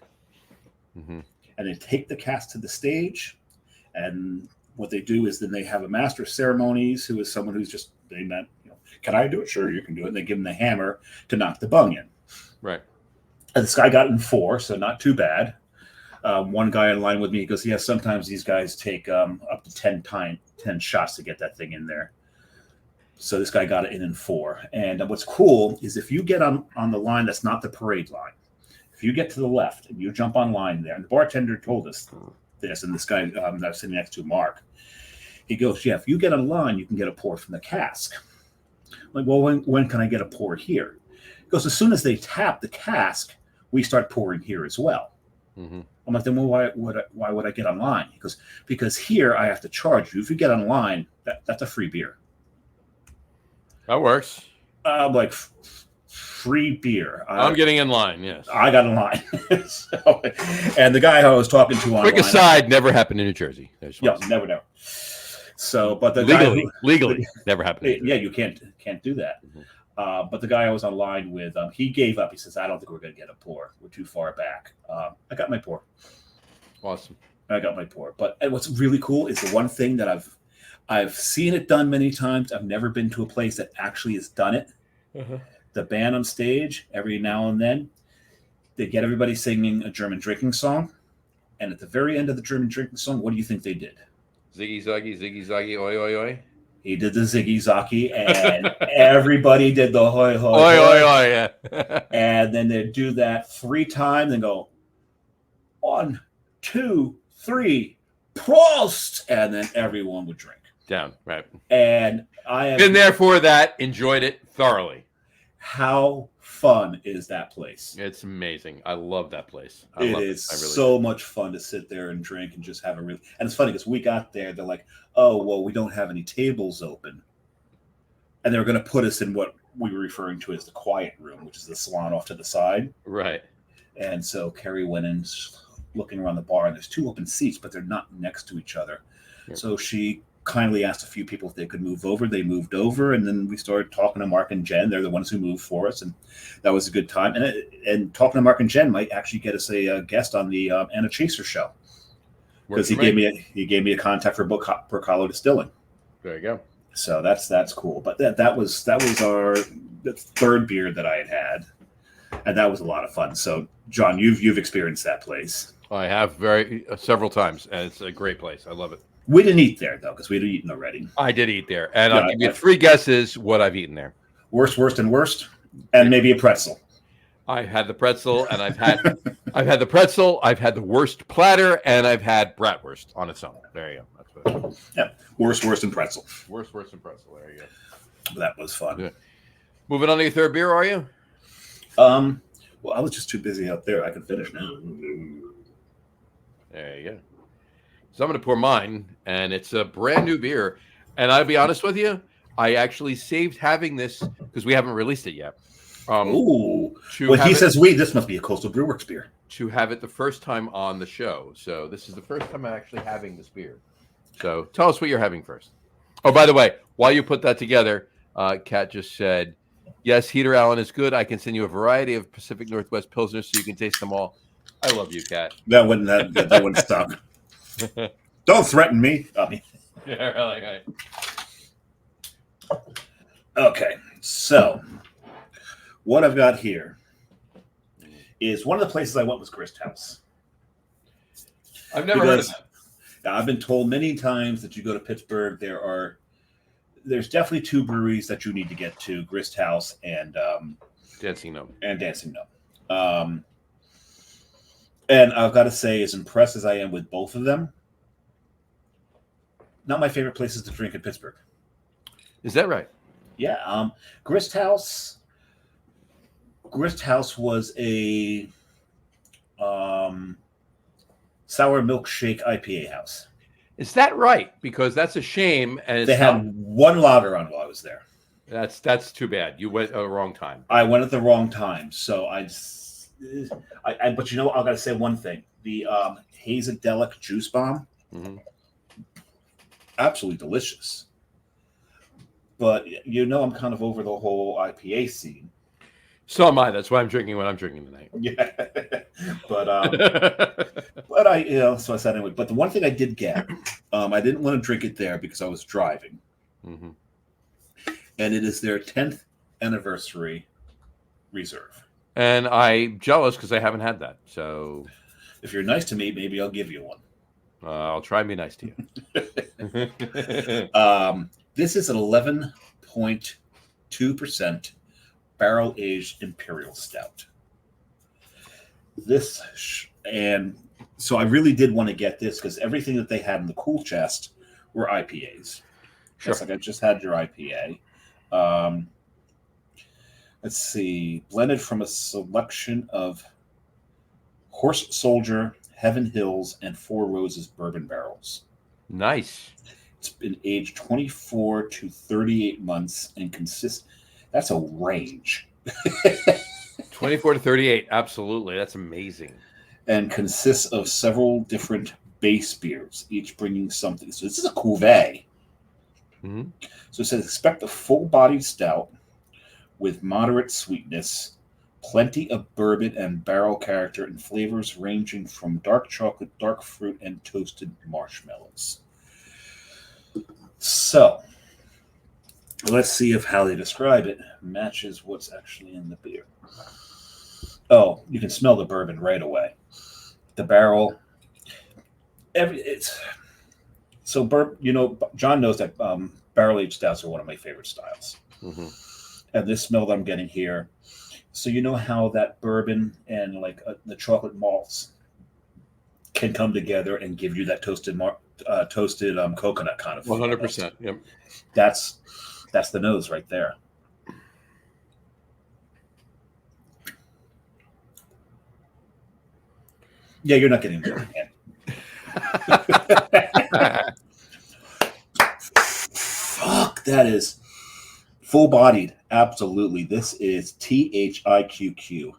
Mm-hmm. And they take the cask to the stage, and what they do is then they have a master of ceremonies who is someone who's just, they meant, can I do it? Sure, you can do it. And they give him the hammer to knock the bung in. Right. And this guy got in 4, so not too bad. One guy in line with me goes, yeah, sometimes these guys take up to 10 shots to get that thing in there. So this guy got it in 4. And what's cool is if you get on the line that's not the parade line, if you get to the left and you jump on line there, and the bartender told us this, and this guy that I was sitting next to, Mark, he goes, yeah, if you get on line, you can get a pour from the cask. I'm like, well, when can I get a pour here? He goes, as soon as they tap the cask, we start pouring here as well. Mm-hmm. I'm like, then why would I get online? He goes, because here I have to charge you. If you get online, that's a free beer. That works. I'm like, free beer. I'm getting in line, yes. I got in line. So, and the guy I was talking to online. Quick aside, never happened in New Jersey. Yeah, never. So, but the legally, never happened. Yeah, you can't do that. Mm-hmm. But the guy I was online with, he gave up. He says, I don't think we're going to get a pour. We're too far back. I got my pour. Awesome. I got my pour. But what's really cool is the one thing that I've seen it done many times. I've never been to a place that actually has done it. Uh-huh. The band on stage, every now and then, they get everybody singing a German drinking song. And at the very end of the German drinking song, what do you think they did? Ziggy zaggy, oi, oi, oi. He did the Ziggy Zaki, and everybody did the hoi hoi oi, oi, oi, yeah. And then they do that 3 times and go 1, 2, 3, Prost, and then everyone would drink. Down, right. And I have been there for that, enjoyed it thoroughly. How fun is that place? It's amazing. I love that place. It is so much fun to sit there and drink and just have a real. And it's funny because we got there, they're like, oh, well, we don't have any tables open. And they're going to put us in what we were referring to as the quiet room, which is the salon off to the side. Right. And so Carrie went in looking around the bar, and there's 2 open seats, but they're not next to each other. Yeah. So she kindly asked a few people if they could move over. They moved over, and then we started talking to Mark and Jen. They're the ones who moved for us, and that was a good time. And talking to Mark and Jen might actually get us a guest on the Anna Chaser show, because he gave me a contact for Brocalo Distilling. There you go. So that's cool. But that was our 3rd beer that I had, and that was a lot of fun. So John, you've experienced that place. I have several times, and it's a great place. I love it. We didn't eat there, though, because we'd eaten already. I did eat there. And I'll give you 3 guesses what I've eaten there. Worst, and worst, and maybe a pretzel. I've had the pretzel, and I've had the pretzel. I've had the worst platter, and I've had bratwurst on its own. There you go. That's what yeah, worst, and pretzel. Worst, and pretzel. There you go. That was fun. Yeah. Moving on to your 3rd beer, are you? Well, I was just too busy out there. I can finish now. There you go. So I'm going to pour mine, and it's a brand new beer. And I'll be honest with you, I actually saved having this because we haven't released it yet. Ooh. When he says we, this must be a Coastal Brewworks beer. To have it the first time on the show. So this is the first time I'm actually having this beer. So tell us what you're having first. Oh, by the way, while you put that together, Kat just said, yes, Heater Allen is good. I can send you a variety of Pacific Northwest Pilsners so you can taste them all. I love you, Kat. That wouldn't stop. Don't threaten me. Yeah, really. Right. Okay, so what I've got here is one of the places I went was Grist House. I've never heard of that. I've been told many times that you go to Pittsburgh, there's definitely 2 breweries that you need to get to: Grist House and Dancing Gnome. And I've got to say, as impressed as I am with both of them, not my favorite places to drink in Pittsburgh. Is that right? Yeah. Grist House was a sour milkshake IPA house. Is that right? Because that's a shame. And they had 1 lager on while I was there. That's too bad. You went at the wrong time. I went at the wrong time. So but you know, I got to say one thing: the Hazadelic Juice Bomb, absolutely delicious. But you know, I'm kind of over the whole IPA scene. So am I. That's why I'm drinking what I'm drinking tonight. Yeah, but so I said anyway. But the one thing I did get, I didn't want to drink it there because I was driving, Mm-hmm. and it is their 10th anniversary reserve. And I'm jealous because I haven't had that. So If you're nice to me, maybe I'll give you one. I'll try and be nice to you. This is an 11.2% barrel aged imperial stout. And so I really did want to get this because everything that they had in the cool chest were IPAs. Sure. It's like I just had your IPA. Let's see, blended from a selection of Horse Soldier, Heaven Hills, and Four Roses bourbon barrels. Nice. It's been aged 24 to 38 months and consists. That's a range. 24 to 38. Absolutely. That's amazing. And consists of several different base beers, each bringing something. So this is a cuvee. Mm-hmm. So it says expect a full-bodied stout with moderate sweetness, plenty of bourbon and barrel character, and flavors ranging from dark chocolate, dark fruit, and toasted marshmallows. So let's see if how they describe it matches what's actually in the beer. Oh, you can smell the bourbon right away. The barrel, John knows that barrel aged stouts are one of my favorite styles. Mm-hmm. And this smell that I'm getting here, so you know how that bourbon and the chocolate malts can come together and give you that toasted coconut kind of 100%. Yep. That's the nose right there. Yeah, you're not getting there again. Fuck, that is full-bodied. Absolutely. This is THIQQ.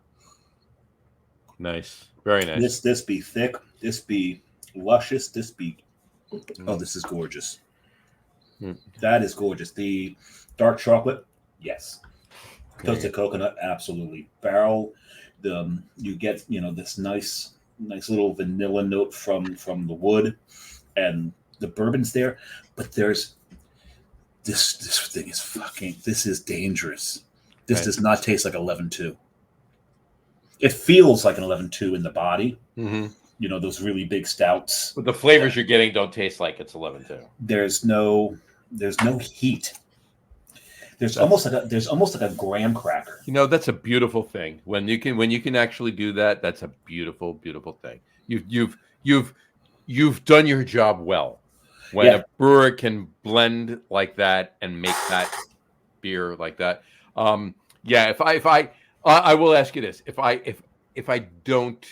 Nice. Very nice. This be thick. This be luscious. This be... Oh, this is gorgeous. Mm. That is gorgeous. The dark chocolate, yes. Toasted coconut, absolutely. Barrel, you get this nice little vanilla note from the wood, and the bourbon's there. But there's this thing is this is dangerous. This does not taste like 11.2. It feels like an 11.2 in the body. Mm-hmm. Those really big stouts. But the flavors you're getting don't taste like it's 11.2. There's no heat. There's almost like a graham cracker. That's a beautiful thing. When you can actually do that, that's a beautiful, beautiful thing. You've done your job well. When a brewer can blend like that and make that beer like that. If I will ask you this: if I don't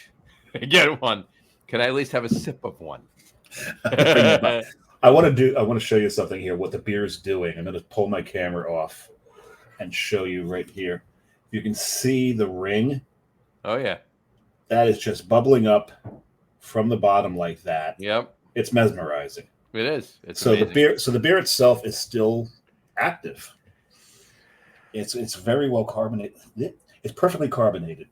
get one, can I at least have a sip of one? I want to show you something here. What the beer is doing. I'm going to pull my camera off and show you right here. You can see the ring. Oh yeah, that is just bubbling up from the bottom like that. Yep, it's mesmerizing. It is. It's amazing. The beer itself is still active. It's very well carbonated. It's perfectly carbonated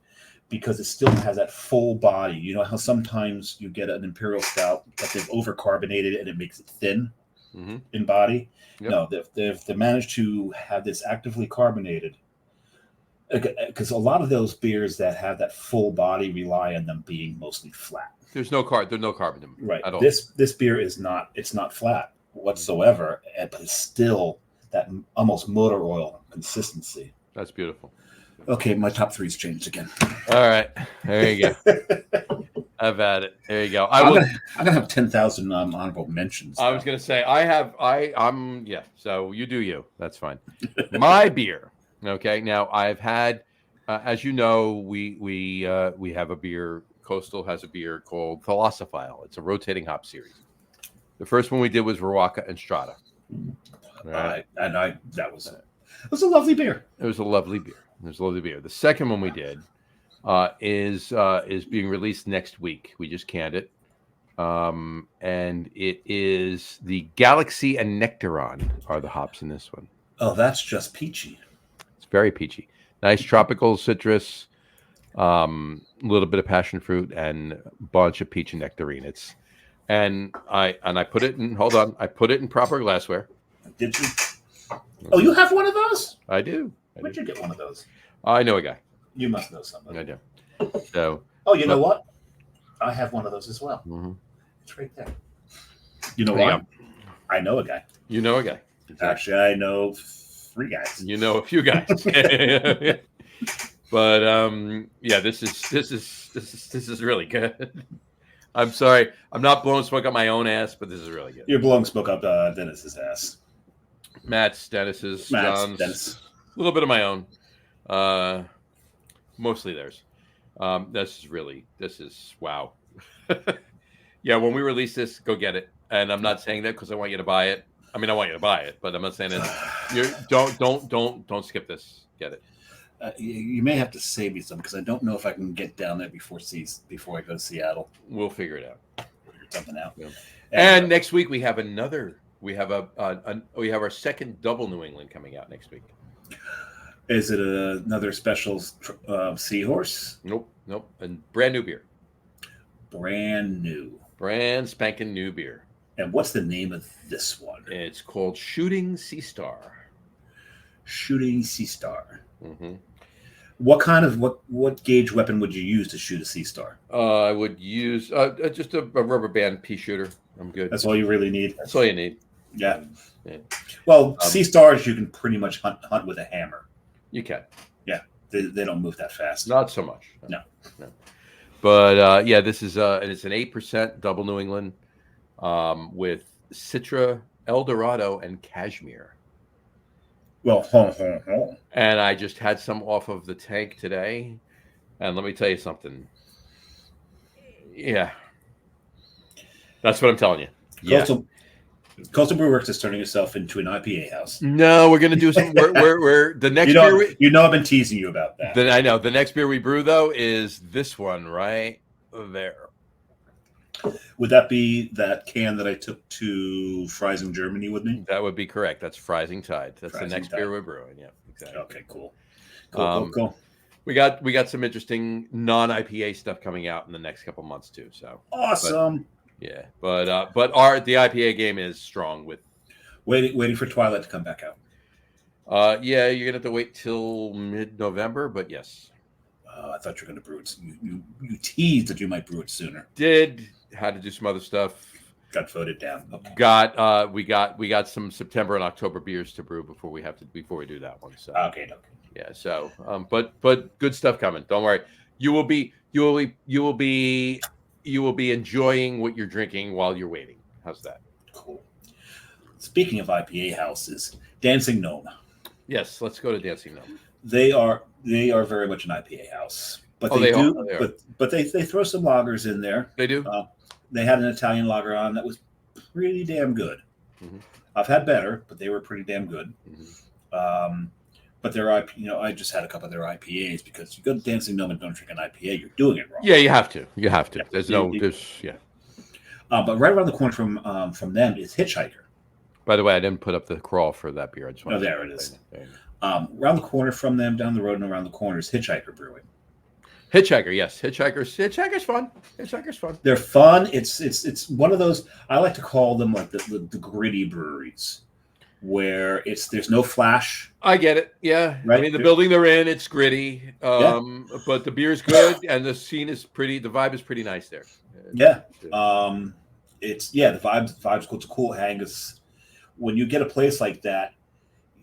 because it still has that full body. You know how sometimes you get an imperial stout that they've over-carbonated and it makes it thin in body? Yep. No, they've managed to have this actively carbonated. Because a lot of those beers that have that full body rely on them being mostly flat. There's no carb in them, right? At all. This beer is not. It's not flat whatsoever, but it's still that almost motor oil consistency. That's beautiful. Okay, my top three's changed again. All right, there you go. I've had it. There you go. I'm gonna have 10,000 honorable mentions. I was gonna say I'm So you do you. That's fine. My beer. Okay. Now I've had, as you know, we have a beer. Coastal has a beer called Philosophial. It's a rotating hop series. The first one we did was Riwaka and Strata. Right. It was a lovely beer. It was a lovely beer. The second one we did is being released next week. We just canned it. And it is the Galaxy and Nectaron are the hops in this one. Oh, that's just peachy. It's very peachy. Nice tropical citrus, a little bit of passion fruit, and a bunch of peach and nectarine. I put it in. Hold on, I put it in proper glassware. Did you? Oh, you have one of those? I do. Where'd you get one of those? I know a guy. You must know somebody. I do. So. Oh, you know what? I have one of those as well. Mm-hmm. It's right there. You know what? I know a guy. You know a guy. Exactly. Actually, I know 3 guys. You know a few guys. But yeah, this is really good. I'm sorry, I'm not blowing smoke up my own ass, but this is really good. You're blowing smoke up Dennis's ass. Matt's, Dennis's, John's, Dennis. A little bit of my own, mostly theirs. This is wow. Yeah, when we release this, go get it. And I'm not saying that because I want you to buy it. I mean, I want you to buy it, but I'm not saying that. Don't skip this. Get it. You may have to save me some because I don't know if I can get down there before I go to Seattle. We'll figure it out. Figure something out. Yeah. And next week we have another. We have our second double New England coming out next week. Is it another special seahorse? Nope. And brand new beer. Brand spanking new beer. And what's the name of this one? It's called Shooting Sea Star. Shooting Sea Star. Mm-hmm. What gauge weapon would you use to shoot a Sea Star? I would use just a rubber band pea shooter. I'm good. That's all you really need. That's all you need. Yeah. Well, Sea Stars you can pretty much hunt with a hammer. You can. Yeah, they don't move that fast. Not so much. No. But yeah, this is and it's an 8% double New England with Citra, El Dorado, and Cashmere. Well, And I just had some off of the tank today, and let me tell you something. Yeah, that's what I'm telling you. Yeah. Coastal Brew Works is turning itself into an IPA house. No, we're gonna do some. We're the next beer. I've been teasing you about that. I know the next beer we brew though is this one right there. Would that be that can that I took to Freising, Germany with me? That would be correct. That's Freising Tide. That's the next Tide. beer we're brewing. Yeah, exactly. Okay, cool. Cool. We got some interesting non-IPA stuff coming out in the next couple months too. So awesome. But the IPA game is strong with waiting for Twilight to come back out. Yeah, you're gonna have to wait till mid-November, but yes. I thought you were gonna brew it. You teased that you might brew it sooner. Had to do some other stuff. Got voted down. Okay. We got some September and October beers to brew before we do that one. So okay. Yeah. So but good stuff coming. Don't worry. You will be enjoying what you're drinking while you're waiting. How's that? Cool. Speaking of IPA houses, Dancing Gnome. Yes, let's go to Dancing Gnome. They are very much an IPA house, but but they throw some lagers in there. They do. They had an Italian lager on that was pretty damn good. Mm-hmm. I've had better, but they were pretty damn good. Mm-hmm. But their I just had a couple of their IPAs because you go to Dancing Gnome and don't drink an IPA, you're doing it wrong. Yeah, you have to. Yeah. But right around the corner from them is Hitchhiker. By the way, I didn't put up the crawl for that beer. I just want there it is. Around the corner from them, down the road and around the corner is Hitchhiker Brewing. Hitchhiker, yes. Hitchhiker's fun. Hitchhiker's fun. They're fun. It's one of those, I like to call them like the gritty breweries where there's no flash. I get it. Yeah. Right? I mean, the building they're in, it's gritty. But the beer's good and the scene is pretty, the vibe is pretty nice there. Yeah. The vibe's cool. It's a cool hang. When you get a place like that,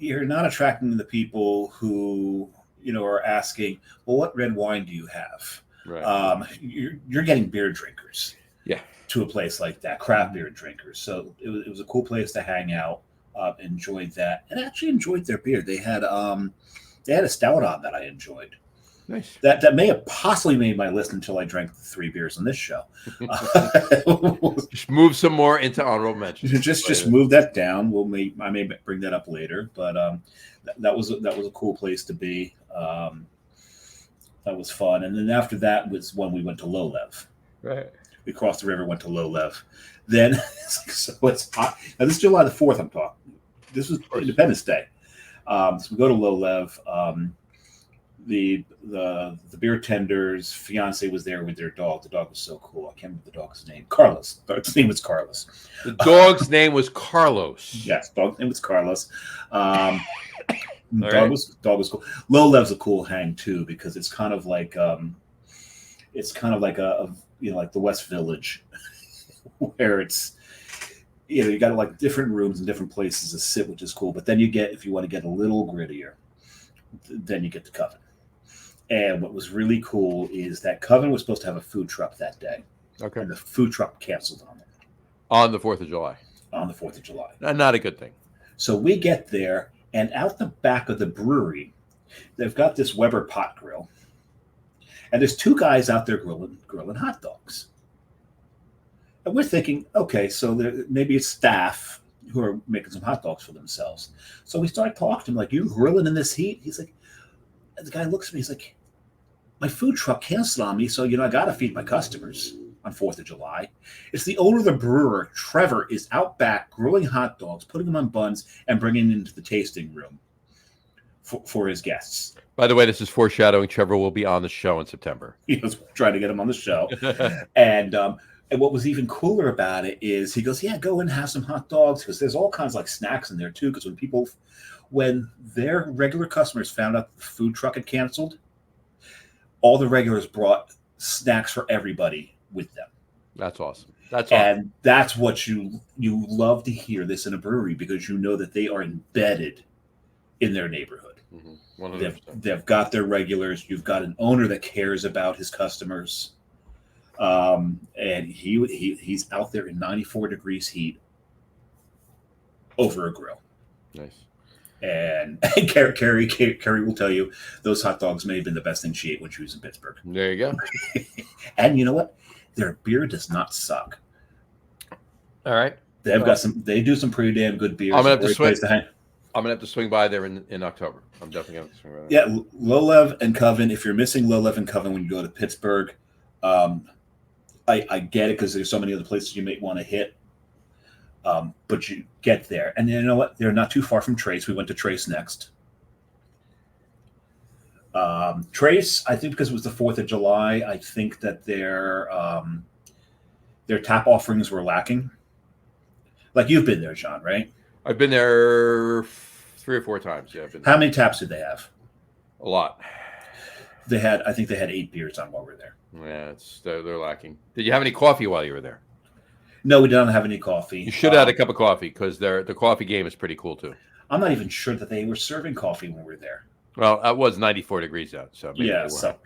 you're not attracting the people who, are asking, well, what red wine do you have? Right. You're getting beer drinkers. Yeah. To a place like that, craft beer drinkers. So it was a cool place to hang out. Enjoyed that, and actually enjoyed their beer. They had a stout on that I enjoyed. Nice. That may have possibly made my list until I drank the 3 beers on this show. Just move some more into honorable mentions. Just move that down. I may bring that up later, but that was a cool place to be. That was fun. And then after that was when we went to Low Lev. Right. We crossed the river, went to Low Lev. Then so it's hot. Now this is July the 4th. I'm talking. This was Independence Day. So we go to Low Lev. the beer tender's fiance was there with their dog. The dog was so cool. I can't remember the dog's name. Carlos. Its name was Carlos. The dog's name was Carlos. Yes, dog's name was Carlos. Dog right. was cool. Low Lev's a cool hang too because it's kind of like a like the West Village, where it's you got like different rooms and different places to sit, which is cool. But then if you want to get a little grittier, then you get the Coven. And what was really cool is that Coven was supposed to have a food truck that day. Okay. And the food truck canceled on them. On the 4th of July. On the 4th of July. Not a good thing. So we get there, and out the back of the brewery, they've got this Weber pot grill. And there's two guys out there grilling hot dogs. And we're thinking, okay, so maybe it's staff who are making some hot dogs for themselves. So we start talking to him, like, you grilling in this heat? He's like, and the guy looks at me, he's like, my food truck canceled on me, so, I got to feed my customers on 4th of July. It's the owner of the brewer, Trevor, is out back grilling hot dogs, putting them on buns, and bringing them into the tasting room for his guests. By the way, this is foreshadowing. Trevor will be on the show in September. He was trying to get him on the show. And what was even cooler about it is he goes, yeah, go in and have some hot dogs, because there's all kinds of like snacks in there too, because when their regular customers found out the food truck had canceled, all the regulars brought snacks for everybody with them. That's awesome. That's awesome. And that's what you love to hear this in a brewery, because you know that they are embedded in their neighborhood. Mm-hmm. They've got their regulars. You've got an owner that cares about his customers. And he's out there in 94 degrees heat over a grill. Nice. And Carrie will tell you those hot dogs may have been the best thing she ate when she was in Pittsburgh. There you go. And you know what? Their beer does not suck. All right. They do some pretty damn good beers. I'm gonna have to swing by there in October. I'm definitely going to swing by there. Yeah, Low Lev and Coven. If you're missing Low Lev and Coven when you go to Pittsburgh, I get it, because there's so many other places you may want to hit. But you get there, and you know what? They're not too far from Trace. We went to Trace next. Trace, I think because it was the 4th of July, I think that their tap offerings were lacking. Like, you've been there, John, right? I've been there 3 or 4 times. Yeah. How many taps did they have? A lot. I think they had 8 beers on while we were there. Yeah, they're lacking. Did you have any coffee while you were there? No, we didn't have any coffee. You should have had a cup of coffee, because the coffee game is pretty cool too. I'm not even sure that they were serving coffee when we were there. Well, it was 94 degrees out, so maybe yeah. So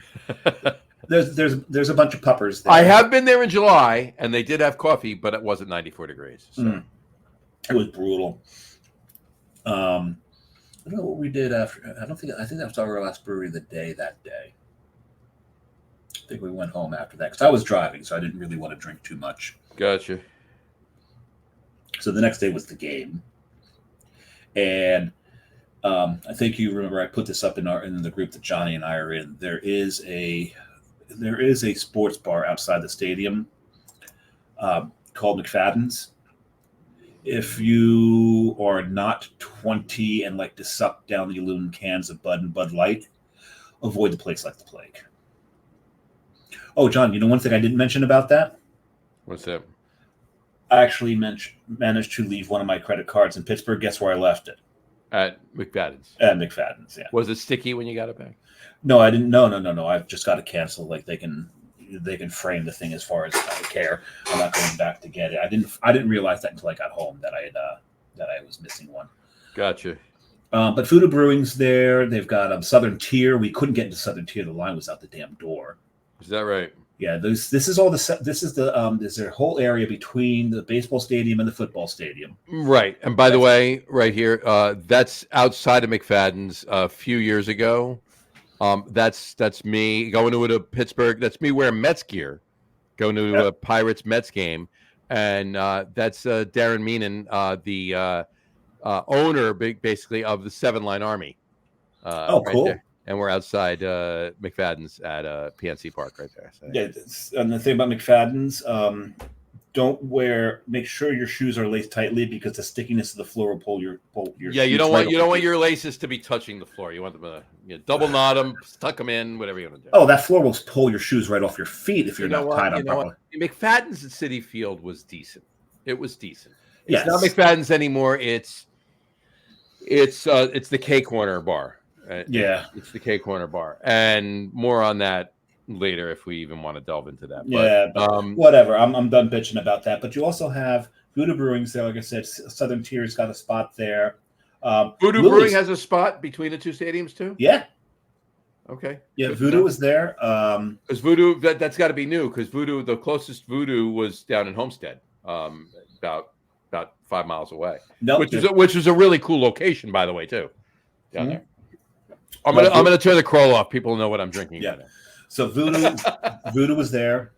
there's a bunch of puppers there. I have been there in July, and they did have coffee, but it wasn't 94 degrees. So. It was brutal. I don't know what we did after. I think that was our last brewery of the day that day. I think we went home after that, because I was driving, so I didn't really want to drink too much. Gotcha. So the next day was the game, and I think you remember I put this up in the group that Johnny and I are in. There is a sports bar outside the stadium called McFadden's. If you are not 20 and like to suck down the aluminum cans of Bud and Bud Light, avoid the place like the plague. Oh, John, one thing I didn't mention about that? What's that? I actually managed to leave one of my credit cards in Pittsburgh. Guess where I left it? At McFadden's. At McFadden's, yeah. Was it sticky when you got it back? No, I didn't. No. I've just got to cancel. Like, they can frame the thing as far as I care. I'm not going back to get it. I didn't realize that until I got home that I was missing one. Gotcha. But Fuda Brewing's there. They've got Southern Tier. We couldn't get into Southern Tier. The line was out the damn door. Is that right? Yeah. This is their whole area between the baseball stadium and the football stadium. Right. And by the way, right here, that's outside of McFadden's. A few years ago. That's me going to Pittsburgh. That's me wearing Mets gear, going to a Pirates Mets game, and that's Darren Meenan, the owner, basically, of the 7-Line Army. Cool. There. And we're outside McFadden's at PNC Park right there. So. Yeah, and the thing about McFadden's, Make sure your shoes are laced tightly because the stickiness of the floor will pull your Yeah, you don't want your laces to be touching the floor. You want them to double knot them, tuck them in, whatever you want to do. Oh, that floor will pull your shoes right off your feet if you're not tied up properly. McFadden's at Citi Field was decent. It was decent. It's not McFadden's anymore. It's the K Corner bar. Yeah, it's the K Corner bar, and more on that later if we even want to delve into that. But whatever. I'm done bitching about that. But you also have Voodoo Brewing's there. Like I said, Southern Tier's got a spot there. Voodoo Brewing has a spot between the two stadiums too. Yeah. Okay. Yeah, Voodoo was there. Because Voodoo, that's got to be new. Because Voodoo, the closest Voodoo was down in Homestead, about 5 miles away. Nope, which is a really cool location, by the way, too. Down there. I'm gonna turn the crawl off. People know what I'm drinking. Yeah. So Voodoo was there.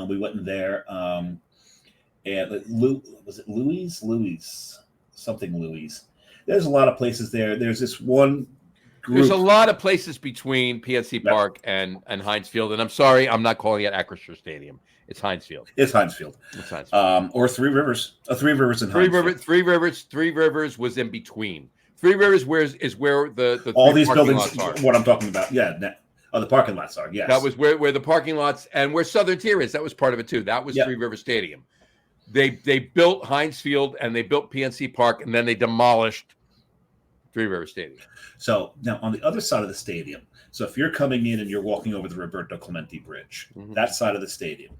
We went in there. And was it Louis? Something Louis. There's a lot of places there. There's this one group. There's a lot of places between PNC Park and Heinz Field. And I'm sorry, I'm not calling it Acrisure Stadium. It's Heinz Field. It's Heinz Field. Or Three Rivers. Three Rivers and Three Rivers was in between. Three Rivers is where the all these buildings are. What I'm talking about. Yeah. The parking lots are. Yes. That was where the parking lots and where Southern Tier is. That was part of it too. That was Three Rivers Stadium. They built Heinz Field and they built PNC Park and then they demolished Three Rivers Stadium. So now on the other side of the stadium, so if you're coming in and you're walking over the Roberto Clemente Bridge, that side of the stadium,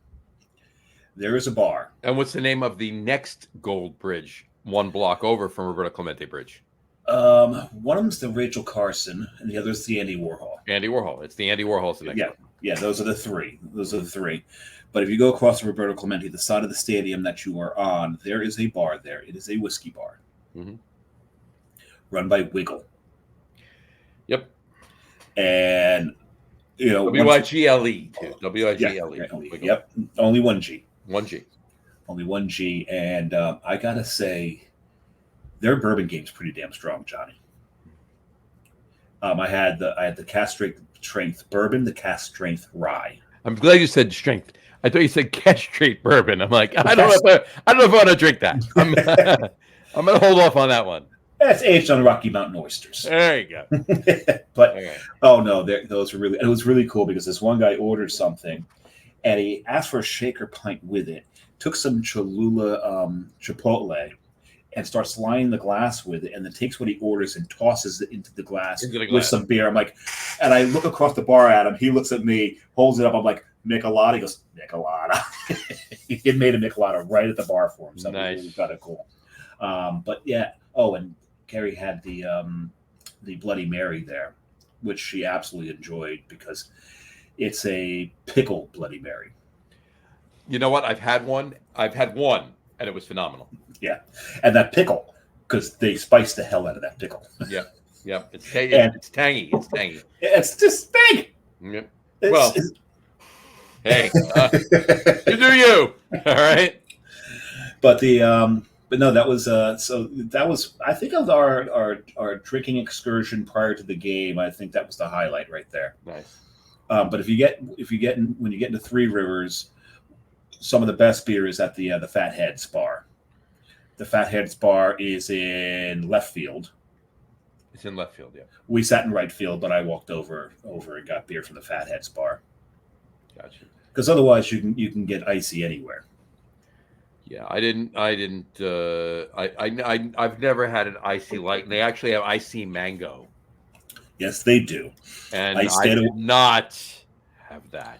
there is a bar. And what's the name of the next gold bridge 1 block over from Roberto Clemente Bridge? One of them's the Rachel Carson and the other's the Andy Warhol. Andy Warhol. It's the Andy Warhol. The next one. Yeah, those are the three. But if you go across Roberto Clemente, the side of the stadium that you are on, there is a bar there. It is a whiskey bar. Run by Wiggle. Yep. And, WIGLE too. WIGLE. Yeah, yep. Only one G. Only one G. And I got to say, their bourbon game's pretty damn strong, Johnny. I had the cask strength bourbon, the cask strength rye. I'm glad you said strength. I thought you said castrate bourbon. I'm like, I don't know if I want to drink that. I'm going to hold off on that one. That's aged on Rocky Mountain oysters. There you go. But oh no, those were really. It was really cool because this one guy ordered something, and he asked for a shaker pint with it. Took some Cholula Chipotle, and starts lining the glass with it, and then takes what he orders and tosses it into the glass with some beer. I'm like, and I look across the bar at him. He looks at me, holds it up. I'm like, Michelada. He goes, Michelada. He made a Michelada right at the bar for him. So nice. It was kind of cool. But yeah. Oh, and Carrie had the Bloody Mary there, which she absolutely enjoyed because it's a pickle Bloody Mary. You know what? I've had one, and it was phenomenal. Yeah, and that pickle, because they spiced the hell out of that pickle. Yeah. It's tangy. It's just big. Yep. Hey, you do you. All right. But no, that was I think of our drinking excursion prior to the game. I think that was the highlight right there. Nice. But when you get into Three Rivers, some of the best beer is at the Fat Heads bar. The Fat Heads bar is in left field. It's in left field, yeah. We sat in right field, but I walked over and got beer from the Fat Heads bar. Gotcha. Because otherwise, you can get icy anywhere. Yeah, I've never had an icy light, and they actually have icy mango. Yes, they do. And I did not have that.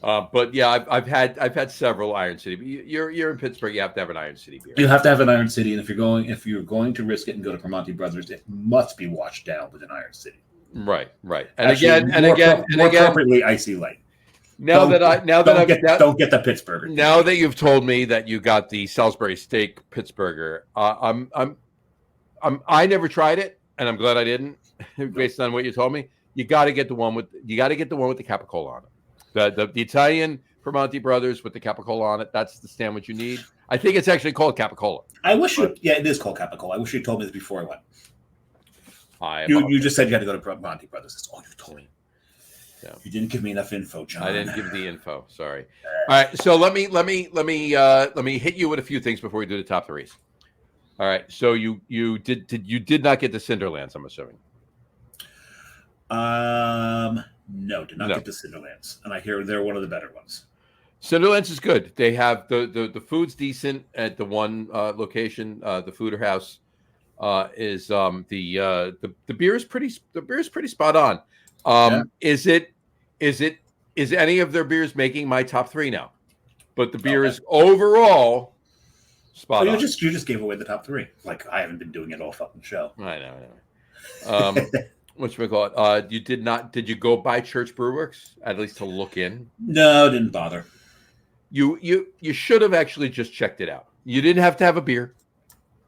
But yeah, I've had several Iron City. You're in Pittsburgh. You have to have an Iron City beer. You have to have an Iron City, and if you're going to risk it and go to Primanti Brothers, it must be washed down with an Iron City. Right. And actually, again, appropriately icy light. Don't get the Pittsburgher. Now that you've told me that you got the Salisbury steak Pittsburgher, I never tried it, and I'm glad I didn't. Based on what you told me, you got to get the one with the capicola on it. The Italian Primanti Brothers with the capicola on it. That's the sandwich you need. I think it's actually called capicola. It is called capicola. I wish you told me this before I went. You just said you had to go to Primanti Brothers. That's all you told me. So you didn't give me enough info, John. I didn't give the info. Sorry. All right. So let me hit you with a few things before we do the top threes. All right. So you did not get the Cinderlands, I'm assuming. No, did not get the Cinderlands, and I hear they're one of the better ones. Cinderlands is good. They have the food's decent at the one location. The food house is the beer is pretty spot on. Is any of their beers making my top three now? But the beer is overall spot on. You just gave away the top three. Like I haven't been doing it all fucking show. I know. Whatchamacallit? Did you go by Church Brewworks at least to look in? No, didn't bother. You should have actually just checked it out. You didn't have to have a beer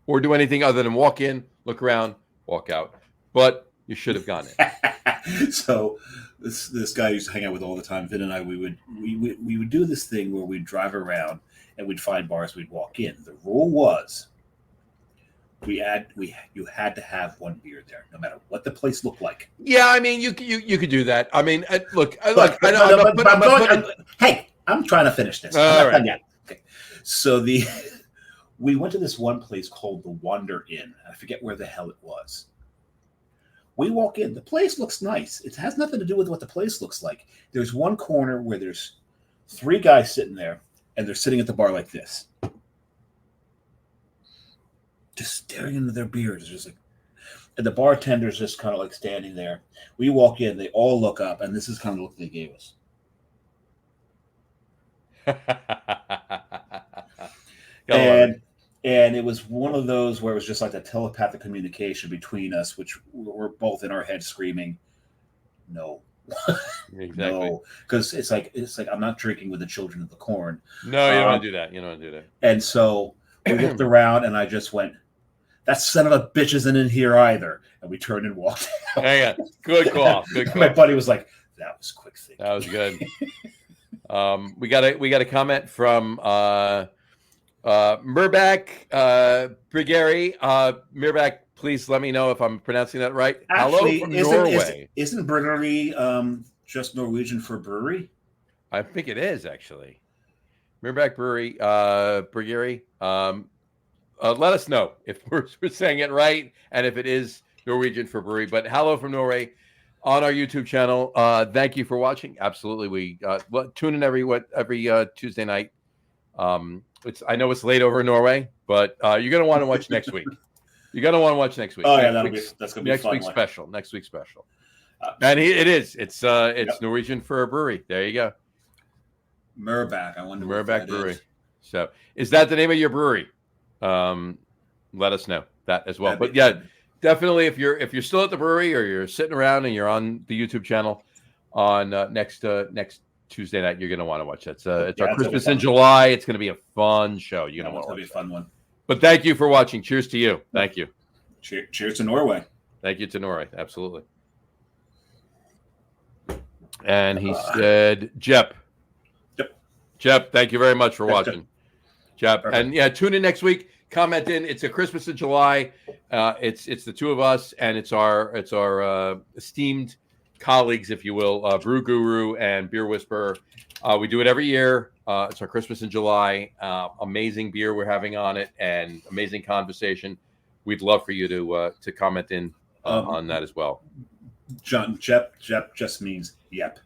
or do anything other than walk in, look around, walk out. But you should have gone in. So this guy I used to hang out with all the time, Vin and I, we would do this thing where we'd drive around and we'd find bars, we'd walk in. The rule was you had to have one beer there, no matter what the place looked like. Yeah, I mean you could do that. I mean, hey, I'm trying to finish this. I'm not done yet. Okay. So we went to this one place called the Wander Inn. I forget where the hell it was. We walk in. The place looks nice. It has nothing to do with what the place looks like. There's one corner where there's 3 guys sitting there, and they're sitting at the bar like this, just staring into their beers. Just like, and the bartender's just kind of like standing there. We walk in. They all look up, and this is kind of the look they gave us. And it was one of those where it was just like a telepathic communication between us, which we're both in our head screaming, "No, exactly." No, because it's like I'm not drinking with the children of the corn. No, you don't want to do that. You don't want to do that. And so we looked around, and I just went, "That son of a bitch isn't in here either." And we turned and walked out. Hang on. Good call. Good call. My buddy was like, "That was quick thinking." That was good. We got a comment from Mirbach Brigeri. Mirbach, please let me know if I'm pronouncing that right. Actually, hello from Norway. Isn't Brigeri just Norwegian for brewery? I think it is actually. Mirbach Brewery, Brigeri. Let us know if we're saying it right and if it is Norwegian for brewery. But hello from Norway. On our YouTube channel, thank you for watching. Absolutely, we tune in every Tuesday night. I know it's late over in Norway, but you're gonna want to watch next week. You're gonna want to watch next week. Oh yeah, that's gonna be next fun. Week's special. Next week's special. And it's Norwegian for a brewery. There you go. Mirbach. I wonder. Mirbach Brewery. Is. So, is that the name of your brewery? Let us know that as well. But yeah. Definitely, if you're still at the brewery or you're sitting around and you're on the YouTube channel on next Tuesday night, you're going to want to watch that. It's our Christmas in July. It's going to be a fun show. You're going to want to watch. It's going to be a fun one. But thank you for watching. Cheers to you. Thank you. Cheers to Norway. Thank you to Norway. Absolutely. And he said, Jep. Jep, thank you very much for watching. Jep. And yeah, tune in next week. Comment in. It's a Christmas in July. It's the two of us, and it's our esteemed colleagues, if you will, Brew Guru and Beer Whisperer. We do it every year. It's our Christmas in July. Amazing beer we're having on it, and amazing conversation. We'd love for you to comment in on that as well. John, Jep just means yep.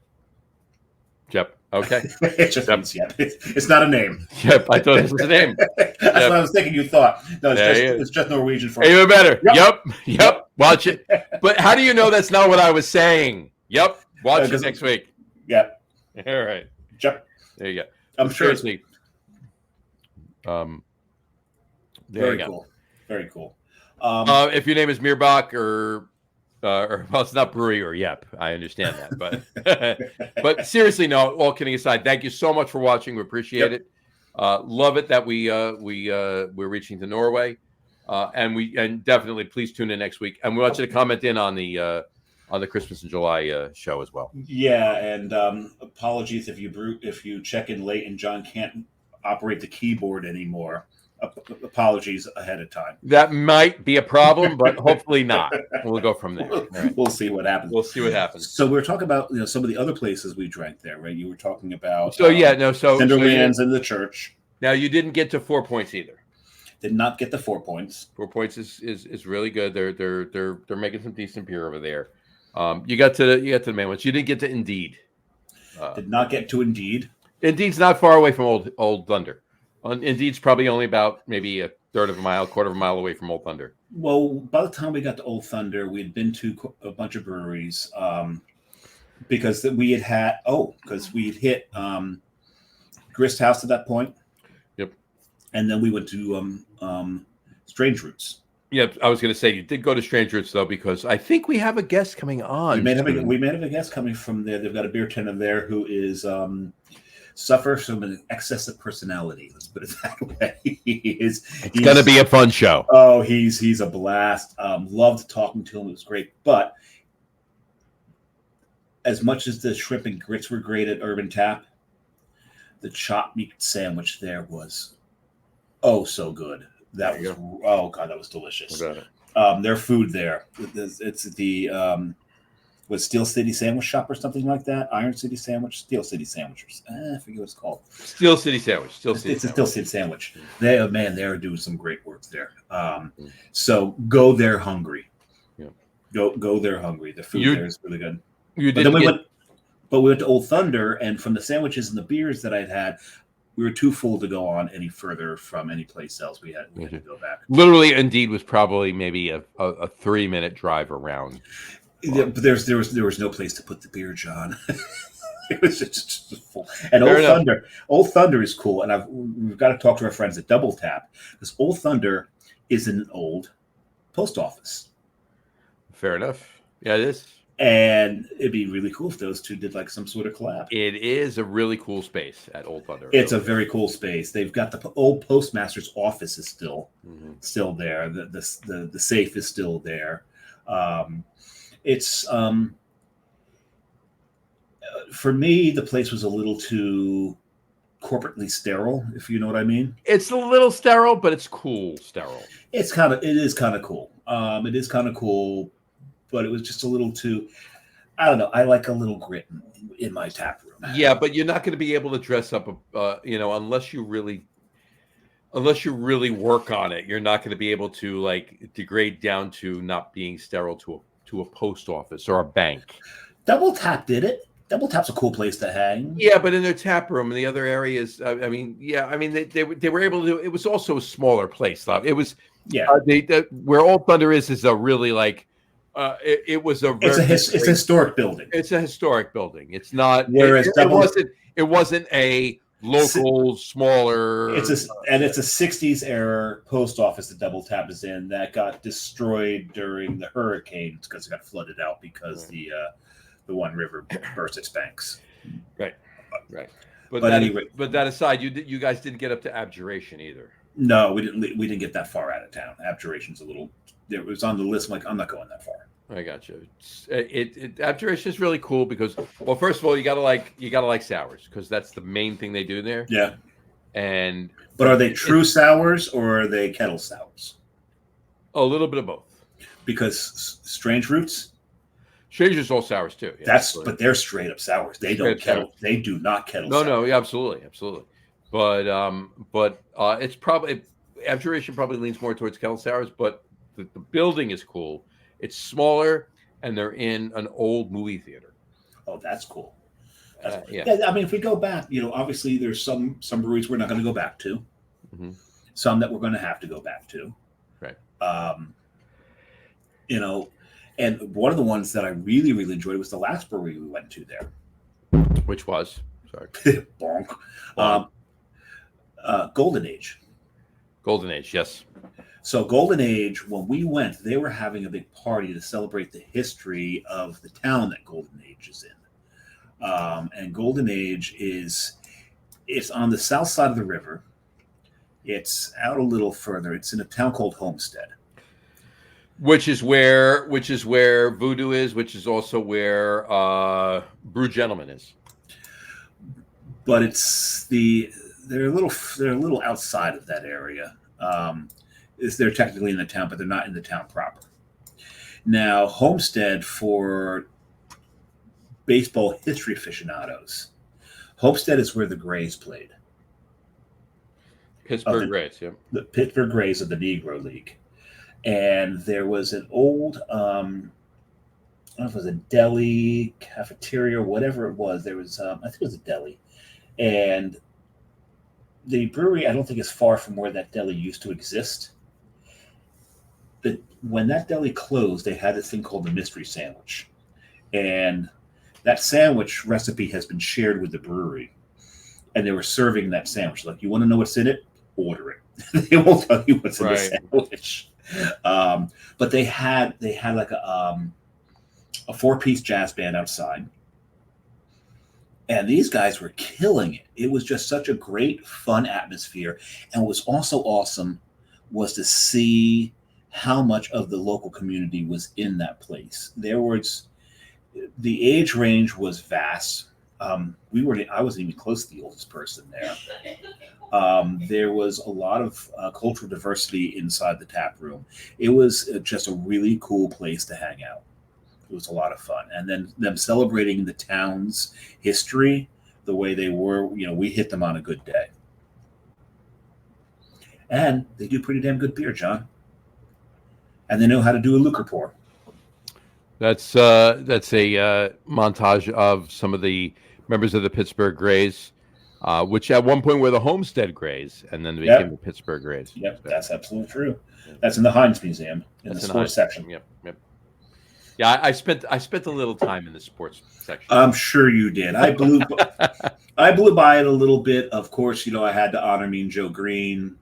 Jep. Okay. It just means yep. It's not a name. Yep. I thought it was a name. That's what I was thinking. You thought. No, it's just Norwegian for even better. Yep. Watch it. But how do you know that's not what I was saying? Yep. Watch it next week. Yep. All right. Yep. There you go. I'm sure. Seriously. Very cool. Very cool. If your name is Mirbach or well, it's not brewery or yep. I understand that, but seriously, no. All kidding aside, thank you so much for watching. We appreciate it. Love it that we're reaching to Norway, and definitely please tune in next week. And we want you to comment in on the Christmas in July show as well. Yeah, and apologies if you check in late and John can't operate the keyboard anymore. Apologies ahead of time. That might be a problem, but hopefully not. We'll go from there. All right. We'll see what happens. We'll see what happens. So we're talking about some of the other places we drank there, right? You were talking about Cinderlands and the church. Now you didn't get to 4 points either. Did not get the 4 points. 4 points is really good. They're making some decent beer over there. You got to the main ones. You didn't get to Indeed. Did not get to Indeed. Indeed's not far away from Old Thunder. Indeed's probably only about maybe a third of a mile, quarter of a mile away from Old Thunder. Well, by the time we got to Old Thunder, we had been to a bunch of breweries because we had hit Grist House at that point. Yep. And then we went to Strange Roots. Yep, I was going to say you did go to Strange Roots though, because I think we have a guest coming on. We may have a guest coming from there. They've got a beer tender there who is suffers from an excess of personality. Let's put it that way. It's going to be a fun show. Oh, he's a blast. Loved talking to him. It was great. But as much as the shrimp and grits were great at Urban Tap, the chopped meat sandwich there was so good. That was delicious. Their food there. It's the was Steel City Sandwich Shop or something like that. Iron City Sandwich, Steel City Sandwichers. I forget what it's called. Steel City Sandwich. It's a Steel City Sandwich. They're doing some great work there. So go there hungry. Yeah. Go there hungry. The food there is really good. We went to Old Thunder, and from the sandwiches and the beers that I'd had, we were too full to go on any further from any place else. We had to go back. Literally, Indeed was probably maybe a 3-minute drive around. Yeah, but there was no place to put the beer, John. It was just full. And Old Thunder is cool, and we've got to talk to our friends at Double Tap, because Old Thunder is an old post office. Fair enough. Yeah, it is. And it'd be really cool if those two did like some sort of collab. It is a really cool space at Old Thunder. It's a very cool space. They've got the old postmaster's office is still there. The safe is still there. It's for me, the place was a little too corporately sterile, if you know what I mean. It's a little sterile, but it's cool sterile. It is kind of cool. It is kind of cool, but it was just a little too, I don't know. I like a little grit in my tap room. Yeah, but you're not going to be able to dress up, unless you really work on it. You're not going to be able to like degrade down to not being sterile to a post office or a bank. Double Tap did it. Double Tap's a cool place to hang. Yeah, but in their tap room and the other areas, they were able to do. It was also a smaller place. It was where Old Thunder is a really like. It's a historic building. It's a historic building. It's not. Whereas it wasn't a local smaller. It's a 60s era post office that Double Tap is in that got destroyed during the hurricanes because it got flooded out because the one river burst its banks. Right. But that aside, you guys didn't get up to Abjuration either. No, we didn't get that far out of town. Abjuration's a little. It was on the list. I'm like, I'm not going that far. I got you. Abjuration is really cool because, well, first of all, you gotta like sours because that's the main thing they do there. Yeah. But are they true sours or are they kettle sours? A little bit of both. Because Strange Roots. Stranger's all sours too. Yeah, but they're straight up sours. They don't kettle. Sours. They do not kettle. No, absolutely. But it's probably Abjuration probably leans more towards kettle sours, but the building is cool. It's smaller, and they're in an old movie theater. Oh, that's cool. Yeah. I mean, if we go back, obviously there's some breweries we're not going to go back to. Mm-hmm. Some that we're going to have to go back to. Right. And one of the ones that I really, really enjoyed was the last brewery we went to there. Which was? Sorry. Bonk. Golden Age. Golden Age, yes. So Golden Age, when we went, they were having a big party to celebrate the history of the town that Golden Age is in. And Golden Age it's on the south side of the river. It's out a little further. It's in a town called Homestead. Which is where Voodoo is, which is also where Brew Gentleman is. But they're a little outside of that area. They're technically in the town, but they're not in the town proper. Now, Homestead, for baseball history aficionados, Homestead is where the Grays played. Pittsburgh Grays, yeah. The Pittsburgh Grays of the Negro League. And there was an old, I don't know if it was a deli, cafeteria, whatever it was. There was, I think it was a deli. And the brewery, I don't think is far from where that deli used to exist. But when that deli closed, they had this thing called the mystery sandwich. And that sandwich recipe has been shared with the brewery. And they were serving that sandwich. Like, you want to know what's in it? Order it. They won't tell you what's in the sandwich. But they had like a 4-piece jazz band outside. And these guys were killing it. It was just such a great, fun atmosphere. And what was also awesome was to see how much of the local community was in that place. The age range was vast. I wasn't even close to the oldest person there. There was a lot of cultural diversity inside the tap room. It was just a really cool place to hang out. It was a lot of fun. And then them celebrating the town's history the way they were, we hit them on a good day. And they do pretty damn good beer, John. And they know how to do a lucre pour. That's a montage of some of the members of the Pittsburgh Grays, which at one point were the Homestead Grays, and then they became the Pittsburgh Grays. Yep, that's absolutely true. That's in the Heinz Museum in the sports section. Yep. Yeah, I spent a little time in the sports section. I'm sure you did. I blew by it a little bit. Of course, I had to honor Mean Joe Green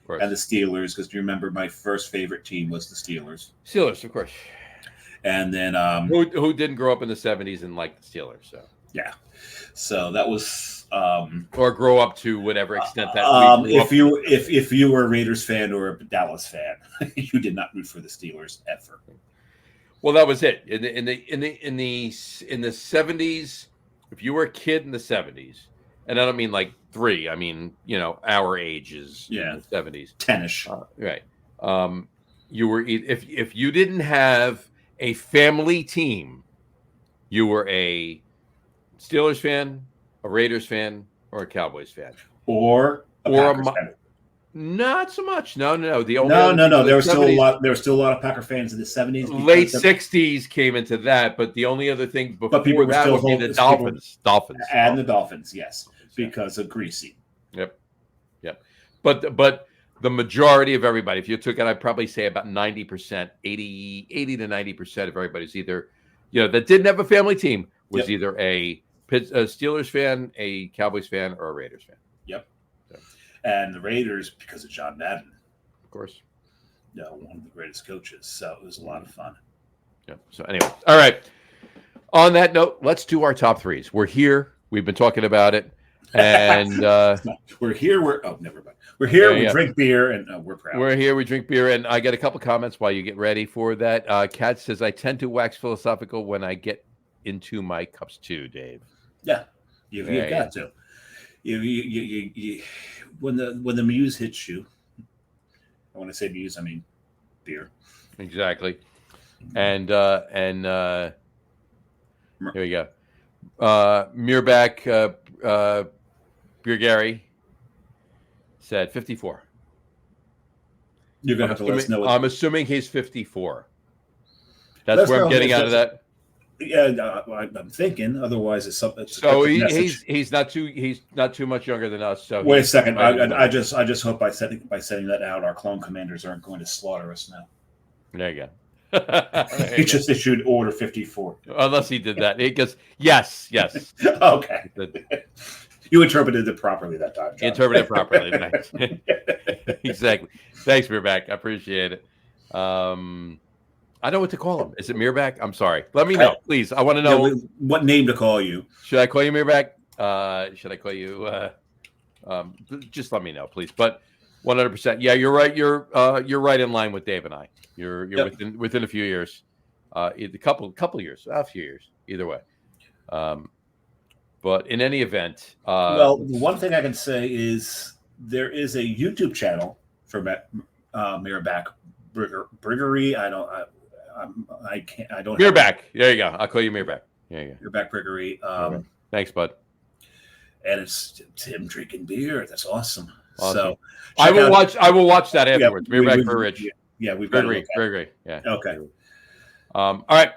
and the Steelers, because you remember my first favorite team was the Steelers. Steelers, of course. And then who didn't grow up in the 70s and like the Steelers? So yeah, so that was or grow up to whatever extent that. If you were a Raiders fan or a Dallas fan, you did not root for the Steelers ever. Well, that was it in the 70s. If you were a kid in the 70s, and I don't mean like 3, I mean our age is in the 70s, 10ish, right? You were if you didn't have a family team, you were a Steelers fan, a Raiders fan, or a Cowboys fan, or a Packers fan. Not so much. No. No. There were still a lot. There were still a lot of Packer fans in the 70s. Late 60s came into that, but the only other thing before people were still would be the Dolphins. The Dolphins, yes, because of Greasy. Yep. But the majority of everybody, if you took it, I'd probably say about 90%, 80 to 90% of everybody's either, that didn't have a family team was either a Steelers fan, a Cowboys fan, or a Raiders fan. Yep. And the Raiders, because of John Madden, of course, one of the greatest coaches. So it was a lot of fun. Yeah. So anyway, all right. On that note, let's do our top 3s. We're here. We've been talking about it, and we're here. Never mind. We're here. We drink beer, and we're proud. We're here. We drink beer, and I get a couple comments while you get ready for that. Kat says, "I tend to wax philosophical when I get into my cups too, Dave." Yeah, you've got to. You when the muse hits you. When I say muse, I mean beer. Exactly. And here we go. Muirback Beer Gary said 54. You're gonna have to let us know. I'm assuming he's 54. That's where I'm getting out of that. Yeah, I'm thinking. Otherwise, it's something. So he's not too much younger than us. So wait a second. I just hope by setting that out, our clone commanders aren't going to slaughter us now. There you go. He just issued Order 54. Unless he did that, he goes yes. Okay. You interpreted it properly that time, John. Interpreted it properly. Exactly. Thanks, Mirback. I appreciate it. I know what to call him. Is it Mirback? I'm sorry. Let me know, please. I want to know what name to call you. Should I call you Mirback? Should I call you? Just let me know, please. But 100%. Yeah, you're right. You're right in line with Dave and I. You're within a few years, a couple years, a few years, either way. But in any event, well, the one thing I can say is there is a YouTube channel for Mirabak Briggery. I can't. I don't. Mirabak. There you go. I'll call you Mirabak. There you go. Mirabak Briggery. Thanks, bud. And it's Tim drinking beer. That's awesome. Awesome. So I will watch that afterwards. Mirabak for Rich. Yeah, we've got to look at it. Very. Yeah. Okay. All right.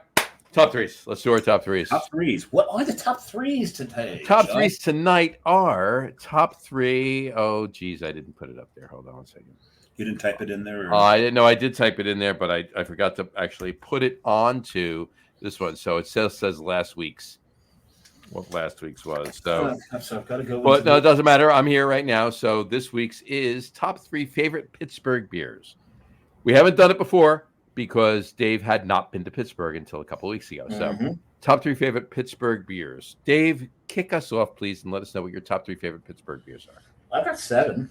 Top threes. Let's do our top threes. Top threes. What are the top threes today? Top threes tonight are top three. Oh, geez, I didn't put it up there. Hold on a second. You didn't type it in there? Or? I didn't know. I did type it in there, but I forgot to actually put it onto this one. So it says last week's. What last week's was. So I've got to go. But no, it doesn't matter. I'm here right now. So this week's is top three favorite Pittsburgh beers. We haven't done it before because Dave had not been to Pittsburgh until a couple of weeks ago. So top three favorite Pittsburgh beers. Dave, kick us off, please, and let us know what your top three favorite Pittsburgh beers are. I've got 7.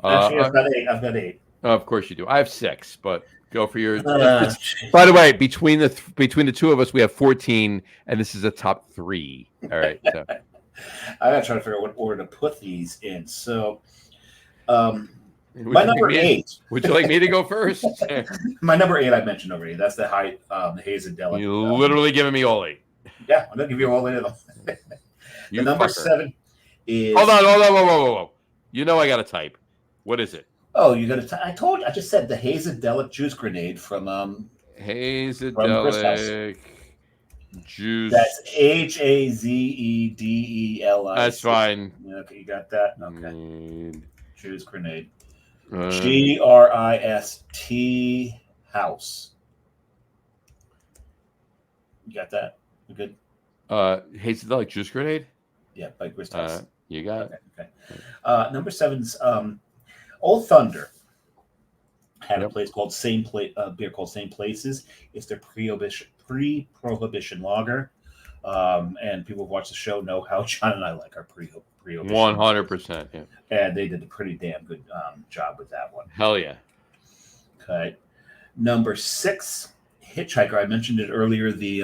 Actually, I've got 8. Oh, of course you do. I have 6, but go for your. By the way, between the two of us, we have 14, and this is a top 3. All right. So. I got to try to figure out what order to put these in. So, my number 8. Would you like me to go first? My number 8 I mentioned already. That's the Hazendelic. You're literally giving me all 8. Yeah, I'm gonna give you all 8 of them. The number 7 is. Hold on, whoa. You know I got to type. What is it? Oh, you got to. I just said the Hazendelic juice grenade from Hazendelic juice. That's Hazedeli. That's fine. Okay, you got that. Okay. Juice grenade. Grist House. You got that? You good? Hazendelic juice grenade. Yeah, by Grist House. You got it. Okay. Number 7's Old Thunder had a place called beer called Same Places. It's their pre-prohibition lager, and people who watch the show know how John and I like our pre-prohibition. 100%. Yeah. And they did a pretty damn good job with that one. Hell yeah. Okay. Number 6, Hitchhiker. I mentioned it earlier. The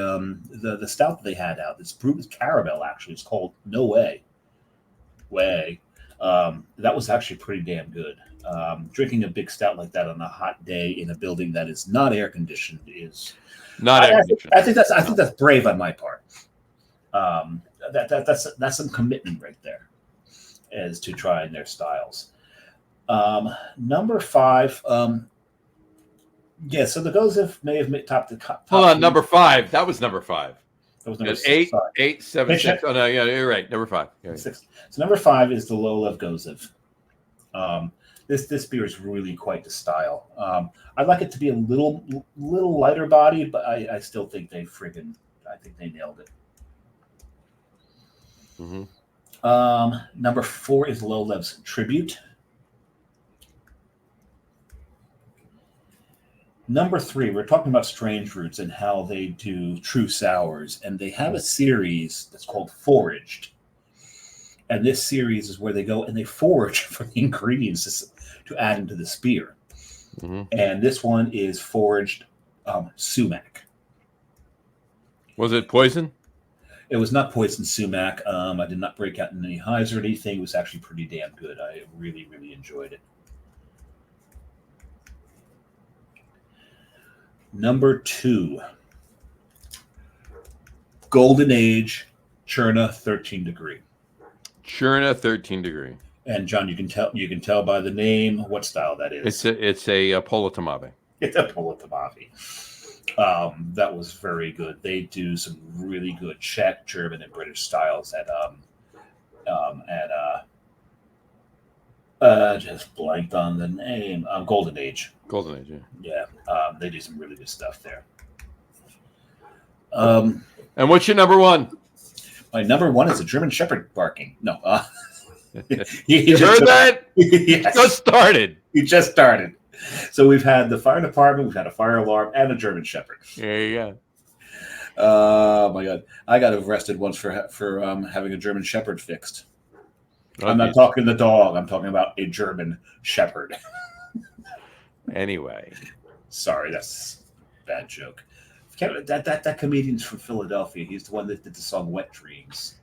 stout that they had out. It's brewed with caramel. Actually, it's called No Way. That was actually pretty damn good. Drinking a big stout like that on a hot day in a building that is not air conditioned is not air conditioned. I think that's brave on my part. That's some commitment right there, as to trying their styles. Number 5. So the Gozev may have topped the top. Hold on, number 5. That was number 5. That was number 6. 8, 7, 6. Oh no, yeah, you're right. Number 5. Yeah. 6. So number 5 is the Lolev Gozev. This beer is really quite the style. I'd like it to be a little lighter body, but I still think they nailed it. Number 4 is Lolev's Tribute. Number 3, we're talking about Strange Roots and how they do true sours, and they have a series that's called Foraged. And this series is where they go and they forage for the ingredients to add into this beer. And this one is foraged sumac. Was it poison? It was not poison sumac. I did not break out in any highs or anything. It was actually pretty damn good. I really, really enjoyed it. Number 2, Golden Age Cherna 13 Degree. Cherna 13 Degree. And John, you can tell by the name what style that is. It's a Polotomave. It's a Polotomave. That was very good. They do some really good Czech, German, and British styles at just blanked on the name. Golden Age. Golden Age, yeah. They do some really good stuff there. And what's your number 1? My number 1 is a German Shepherd barking. No. You heard that? Yes. Just started. He just started. So we've had the fire department, we've had a fire alarm, and a German Shepherd. There you go. Oh my God! I got arrested once for having a German Shepherd fixed. Okay. I'm not talking the dog. I'm talking about a German Shepherd. Anyway, sorry, that's a bad joke. That comedian's from Philadelphia. He's the one that did the song "Wet Dreams."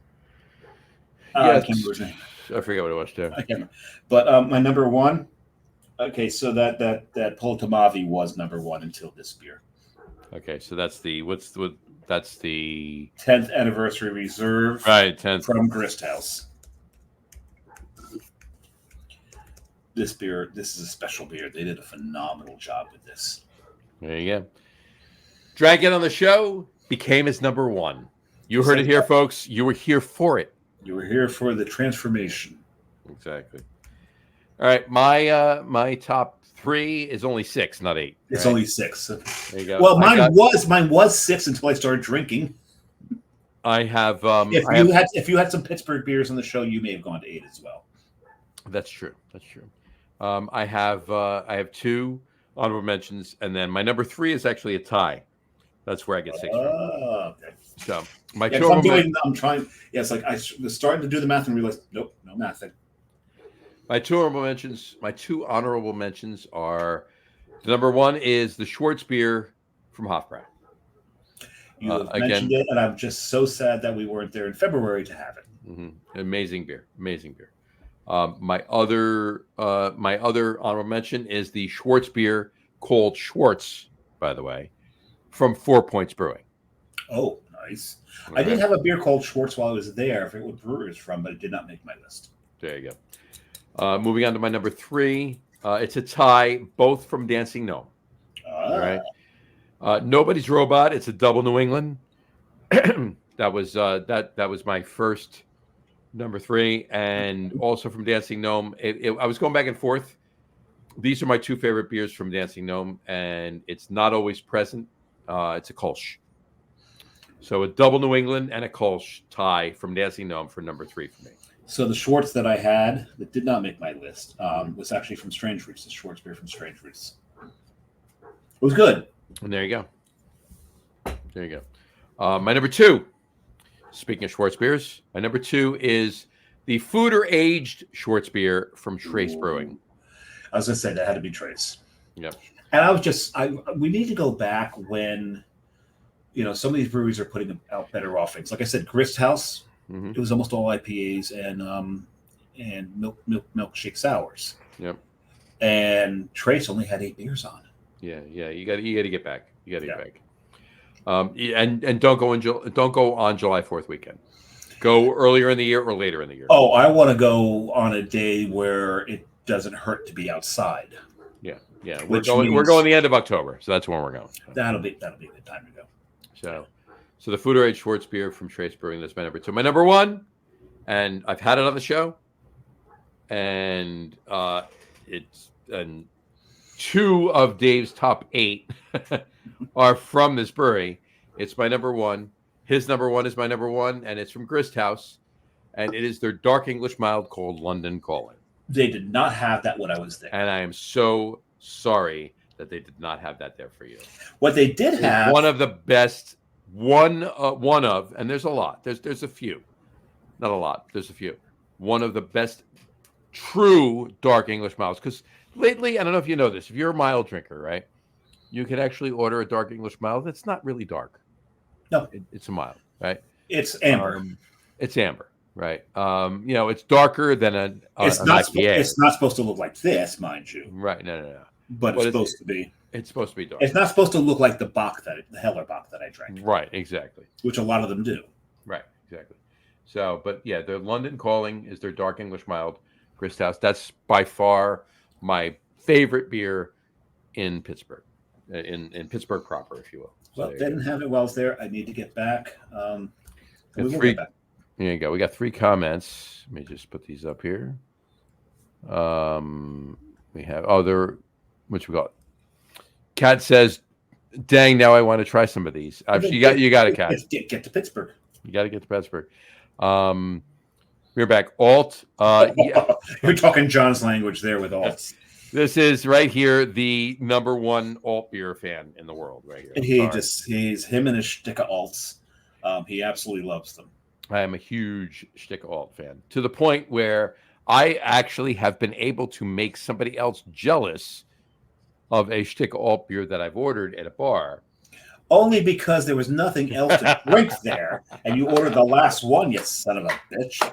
Yeah, I can't remember his name. I forget what it was too. I can't remember. But my number 1 Okay, so that Poltamavi was number one until this beer. Okay, so that's the that's the 10th anniversary reserve, right 10th from Grist House. This beer, this is a special beer. They did a phenomenal job with this. There you go. Drank it on the show, became his number one. You heard it here, folks. You were here for it. You were here for the transformation. Exactly. All right, my top 3 is only 6, not 8. It's right? only 6. There you go. Well, mine was 6 until I started drinking. I have. If you had some Pittsburgh beers on the show, you may have gone to 8 as well. That's true. That's true. I have 2 honorable mentions, and then my number 3 is actually a tie. That's where I get 6 from. Okay. So my Yeah, two. I'm trying. Yeah, it's like I was starting to do the math and realized, nope, no math. My 2 honorable mentions. My 2 honorable mentions are the number 1 is the Schwartz beer from Hofbrau. You have mentioned it, and I'm just so sad that we weren't there in February to have it. Mm-hmm. Amazing beer. My other honorable mention is the Schwartz beer, called Schwartz, by the way, from 4 Points Brewing. Oh, nice. Okay. I did have a beer called Schwartz while I was there. I forget what brewery it's from, but it did not make my list. There you go. Moving on to my number 3. It's a tie, both from Dancing Gnome. All right. Nobody's Robot. It's a double New England. that was my first number 3, and also from Dancing Gnome. I was going back and forth. These are my 2 favorite beers from Dancing Gnome, and it's not always present. It's a Kolsch. So a double New England and a Kolsch tie from Dancing Gnome for number 3 for me. So the Schwartz that I had that did not make my list was actually from Strange Roots. The Schwartz beer from Strange Roots. It was good. And there you go. My number 2. Speaking of Schwartz beers, my number 2 is the Foeder aged Schwartz beer from Trace Brewing. I was going to say that had to be Trace. Yep. And we need to go back when, some of these breweries are putting out better offerings. Like I said, Grist House, it was almost all IPAs and milkshake sours. Yep. And Trace only had 8 beers on. Yeah. You got to get back. Get back. And don't go on July 4th weekend. Go earlier in the year or later in the year. Oh, I want to go on a day where it doesn't hurt to be outside. Yeah. We're going the end of October, so that's when we're going. That'll be a good time to go. So the Foeder aged Schwartz beer from Trace Brewing. That's my number 2. My number 1, and I've had it on the show, and it's 2 of Dave's top 8 are from this brewery. It's my number 1. His number 1 is my number 1, and it's from Grist House, and it is their dark English mild called London Calling. They did not have that when I was there, and I am so sorry that they did not have that there for you. What they did have, one of the best, one of, and there's a lot. There's a few, not a lot. There's a few. One of the best true dark English milds, because lately, I don't know if you know this, if you're a mild drinker, right, you can actually order a dark English mild that's not really dark. No, it's a mild, right? It's amber. It's amber, right? It's darker than an IPA. It's not supposed to look like this, mind you. Right? No. But it's supposed to be. It's supposed to be dark. It's not supposed to look like the Heller Bock that I drank. Right, exactly. Which a lot of them do. Right, exactly. So, but yeah, their London Calling is their dark English mild, Grist House. That's by far my favorite beer in Pittsburgh, in Pittsburgh proper, if you will. Well, they didn't have it while I was there. I need to get back. We will get back. There you go. We got 3 comments. Let me just put these up here. We have what we got? Kat says, "Dang, now I want to try some of these." You got it, Kat. Get to Pittsburgh. You got to get to Pittsburgh. We're back. Alt. You're talking John's language there with alt. This is right here the number 1 alt beer fan in the world, right here. He's him and his shtick of alts. He absolutely loves them. I am a huge shtick alt fan, to the point where I actually have been able to make somebody else jealous of a shtick alt beer that I've ordered at a bar. Only because there was nothing else to drink there, and you ordered the last one, you son of a bitch.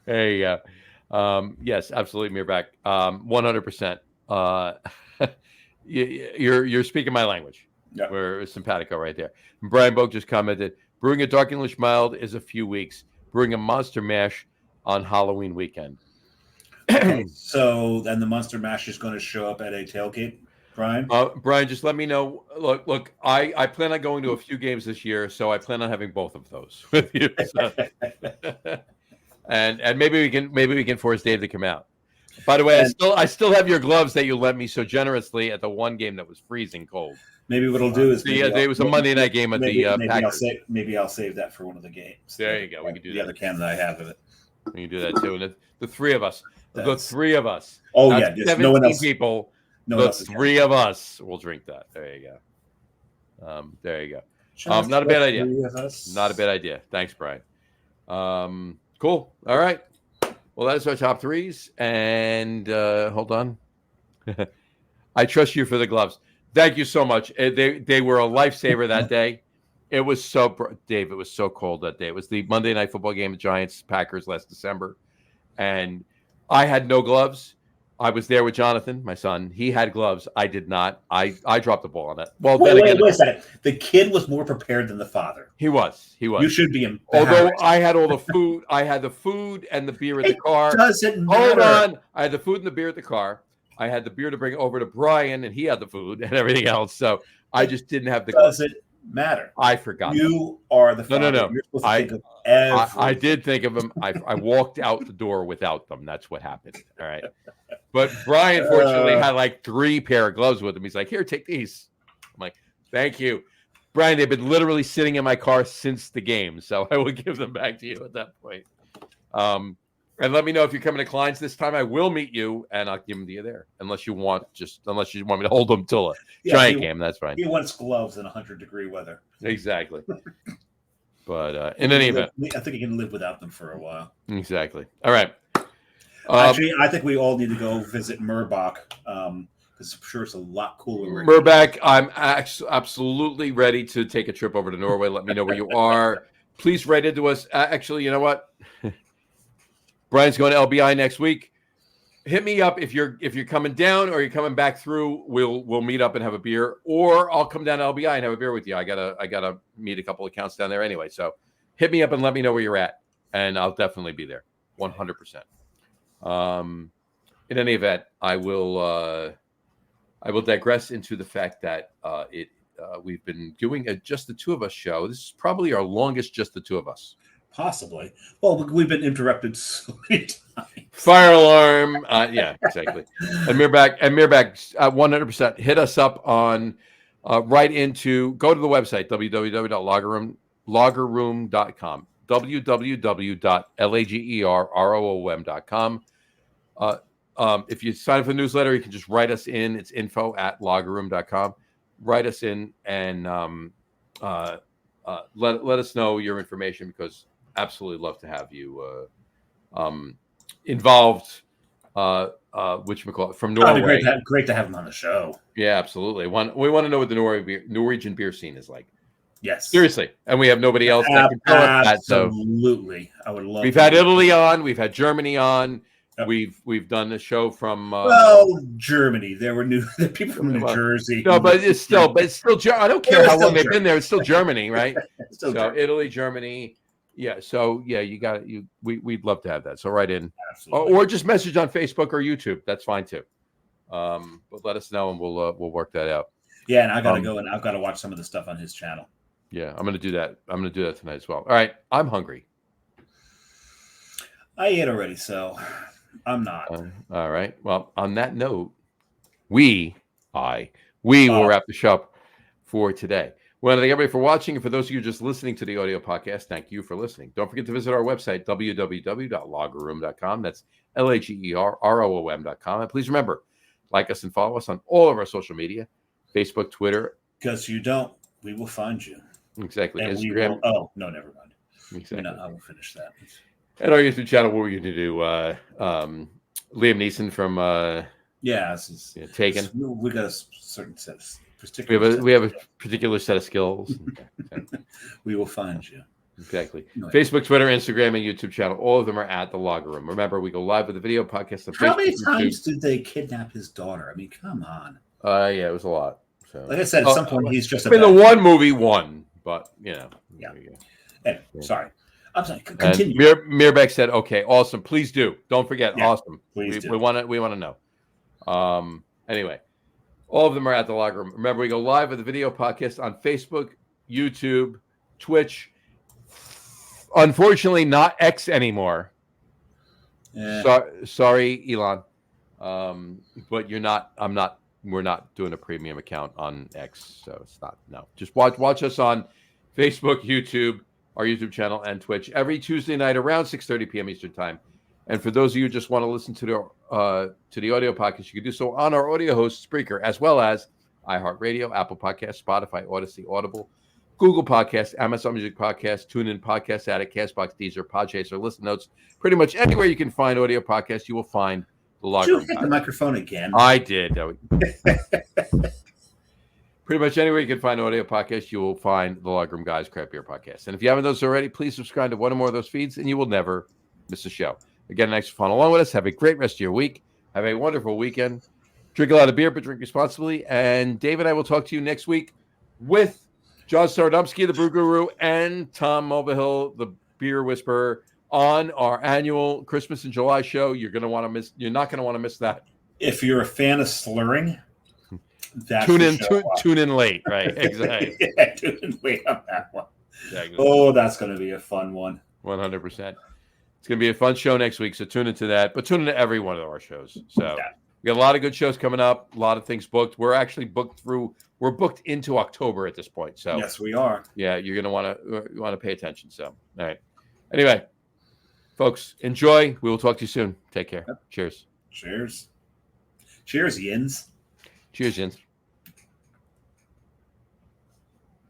There you Yes, absolutely, Mirback. 100%. You're speaking my language. Yeah. We're simpatico right there. And Brian Boak just commented, brewing a dark English mild is a few weeks. Brewing a monster mash on Halloween weekend. Okay, so then the Monster Mash is going to show up at a tailgate, Brian? Brian, just let me know. Look, I plan on going to a few games this year, so I plan on having both of those with you. So. and maybe we can force Dave to come out. By the way, I still have your gloves that you lent me so generously at the one game that was freezing cold. Maybe what I'll do is it was a Monday night game at the Packers. Maybe I'll save that for one of the games. There you go. We can do the other can that I have of it. We can do that too. And the three of us. The three of us. Oh yeah, no one else. People. No the three of us will drink that. There you go. There you go. Not a bad idea. Not a bad idea. Thanks, Brian. Cool. All right. Well, that is our top threes. And hold on. I trust you for the gloves. Thank you so much. They were a lifesaver that day. It was Dave, it was so cold that day. It was the Monday Night Football game, the Giants-Packers last December. And I had no gloves. I was there with Jonathan, my son. He had gloves. I did not. I dropped the ball on it. Well, wait a second. The kid was more prepared than the father. He was. You should be embarrassed. Although I had all the food. I had the food and the beer at the car. It doesn't matter. Hold on. I had the food and the beer at the car. I had the beer to bring over to Brian, and he had the food and everything else. So I just didn't have the gloves. Doesn't matter. I forgot. You are the father. No. You're supposed to think of everything. I did think of them. I walked out the door without them. That's what happened. All right. But Brian, fortunately, had like 3 pair of gloves with him. He's like, here, take these. I'm like, thank you. Brian, they've been literally sitting in my car since the game. So I will give them back to you at that point. And let me know if you're coming to Klein's this time. I will meet you, and I'll give them to you there. Unless you want me to hold them till a Giant game, that's fine. He wants gloves in 100-degree weather. Exactly. But in any event, I think he can live without them for a while. Exactly. All right. Actually, I think we all need to go visit Murbach because I'm sure it's a lot cooler. Murbach, I'm absolutely ready to take a trip over to Norway. Let me know where you are. Please write into us. Actually, you know what? Brian's going to LBI next week. Hit me up if you're coming down or you're coming back through. We'll meet up and have a beer, or I'll come down to LBI and have a beer with you. I gotta meet a couple of accounts down there anyway. So hit me up and let me know where you're at, and I'll definitely be there, 100%. In any event, I will digress into the fact that we've been doing a Just the Two of Us show. This is probably our longest Just the Two of Us. Possibly. Well, we've been interrupted so many times. Fire alarm. Yeah, exactly. And Mirback, 100%. Hit us up on go to the website, www.lagerroom.com, www.lagerroom.com. If you sign up for the newsletter, you can just write us in. It's info@lagerroom.com. Write us in and let us know your information, because absolutely love to have you involved. Whatchamacallit, from Norway. Great to have him on the show. Yeah, absolutely. We want to know what the Norwegian beer scene is like. Yes, seriously, and we have nobody else that can tell us that. So absolutely, I would love. We've had Italy on. We've had Germany on. Yep. We've done a show from Germany. There were people from New Jersey. No, but it's still I don't care how long they've been there. It's still Germany, right? Germany. Italy, Germany. Yeah. So yeah, we'd love to have that. So write in, or just message on Facebook or YouTube. That's fine too. But let us know and we'll work that out. Yeah, and I gotta go and I've got to watch some of the stuff on his channel. Yeah, I'm gonna do that. I'm gonna do that tonight as well. All right, I'm hungry. I ate already, so I'm not. All right. Well, on that note, we will wrap the show up for today. We want to thank everybody for watching. And for those of you just listening to the audio podcast, thank you for listening. Don't forget to visit our website, www.lagerroom.com. That's LAGERROOM.com. And please remember, like us and follow us on all of our social media, Facebook, Twitter. Because you don't, we will find you. Exactly. And Instagram. No, never mind. Exactly. No, I will finish that. And our YouTube channel, what we're going to do, Liam Neeson from Taken. We got a certain set of particular. We have a particular set of skills. We will find you. Exactly. Anyway. Facebook, Twitter, Instagram, and YouTube channel. All of them are at the Logger Room. Remember, we go live with the video podcast on How Facebook, many YouTube. times did they kidnap his daughter? I mean, come on. Yeah, it was a lot. So, Like I said, at some point, he's just. I mean, the one movie won, but Yeah. There you go. Anyway, Yeah. sorry. I'm sorry. And Continue. Mirbeck said, "Okay, awesome. Please do. Don't forget. Yeah, Awesome. please do. We want to know." Anyway, all of them are at the Logger Room. Remember, we go live with the video podcast on Facebook, YouTube, Twitch. Unfortunately, not X anymore. Yeah. Sorry, Elon. But you're not. I'm not. We're not doing a premium account on X, so it's not. No, just watch us on Facebook, YouTube, our YouTube channel, and Twitch every Tuesday night around 6:30 p.m. Eastern Time. And for those of you who just want to listen to the audio podcast, you can do so on our audio host Spreaker, as well as iHeartRadio, Apple Podcasts, Spotify, Odyssey, Audible, Google Podcasts, Amazon Music Podcasts, TuneIn, Podcast Addict, Castbox, Deezer, Podchaser, Listen Notes. Pretty much anywhere you can find audio podcasts, you will find the Logger Room. Did you hit the microphone again? I did. Pretty much anywhere you can find audio podcasts, you will find the Logger Room Guys Craft Beer Podcast. And if you haven't done so already, please subscribe to one or more of those feeds, and you will never miss a show. Again, thanks for following along with us. Have a great rest of your week. Have a wonderful weekend. Drink a lot of beer, but drink responsibly. And Dave and I will talk to you next week with John Stardomsky, the Brew Guru, and Tom Mulvihill, the Beer Whisperer, on our annual Christmas in July show. You're not going to want to miss that. If you're a fan of slurring, tune in late, right? Exactly. Yeah, tune in late on that one. Exactly. Oh, that's going to be a fun one. 100%. It's going to be a fun show next week, so tune into that. But tune into every one of our shows. So we got a lot of good shows coming up, a lot of things booked. We're actually booked into October at this point. So yes, we are. Yeah, you're going to want to pay attention. So, all right. Anyway, folks, enjoy. We will talk to you soon. Take care. Yep. Cheers. Cheers. Cheers, Yins. Cheers, Yins.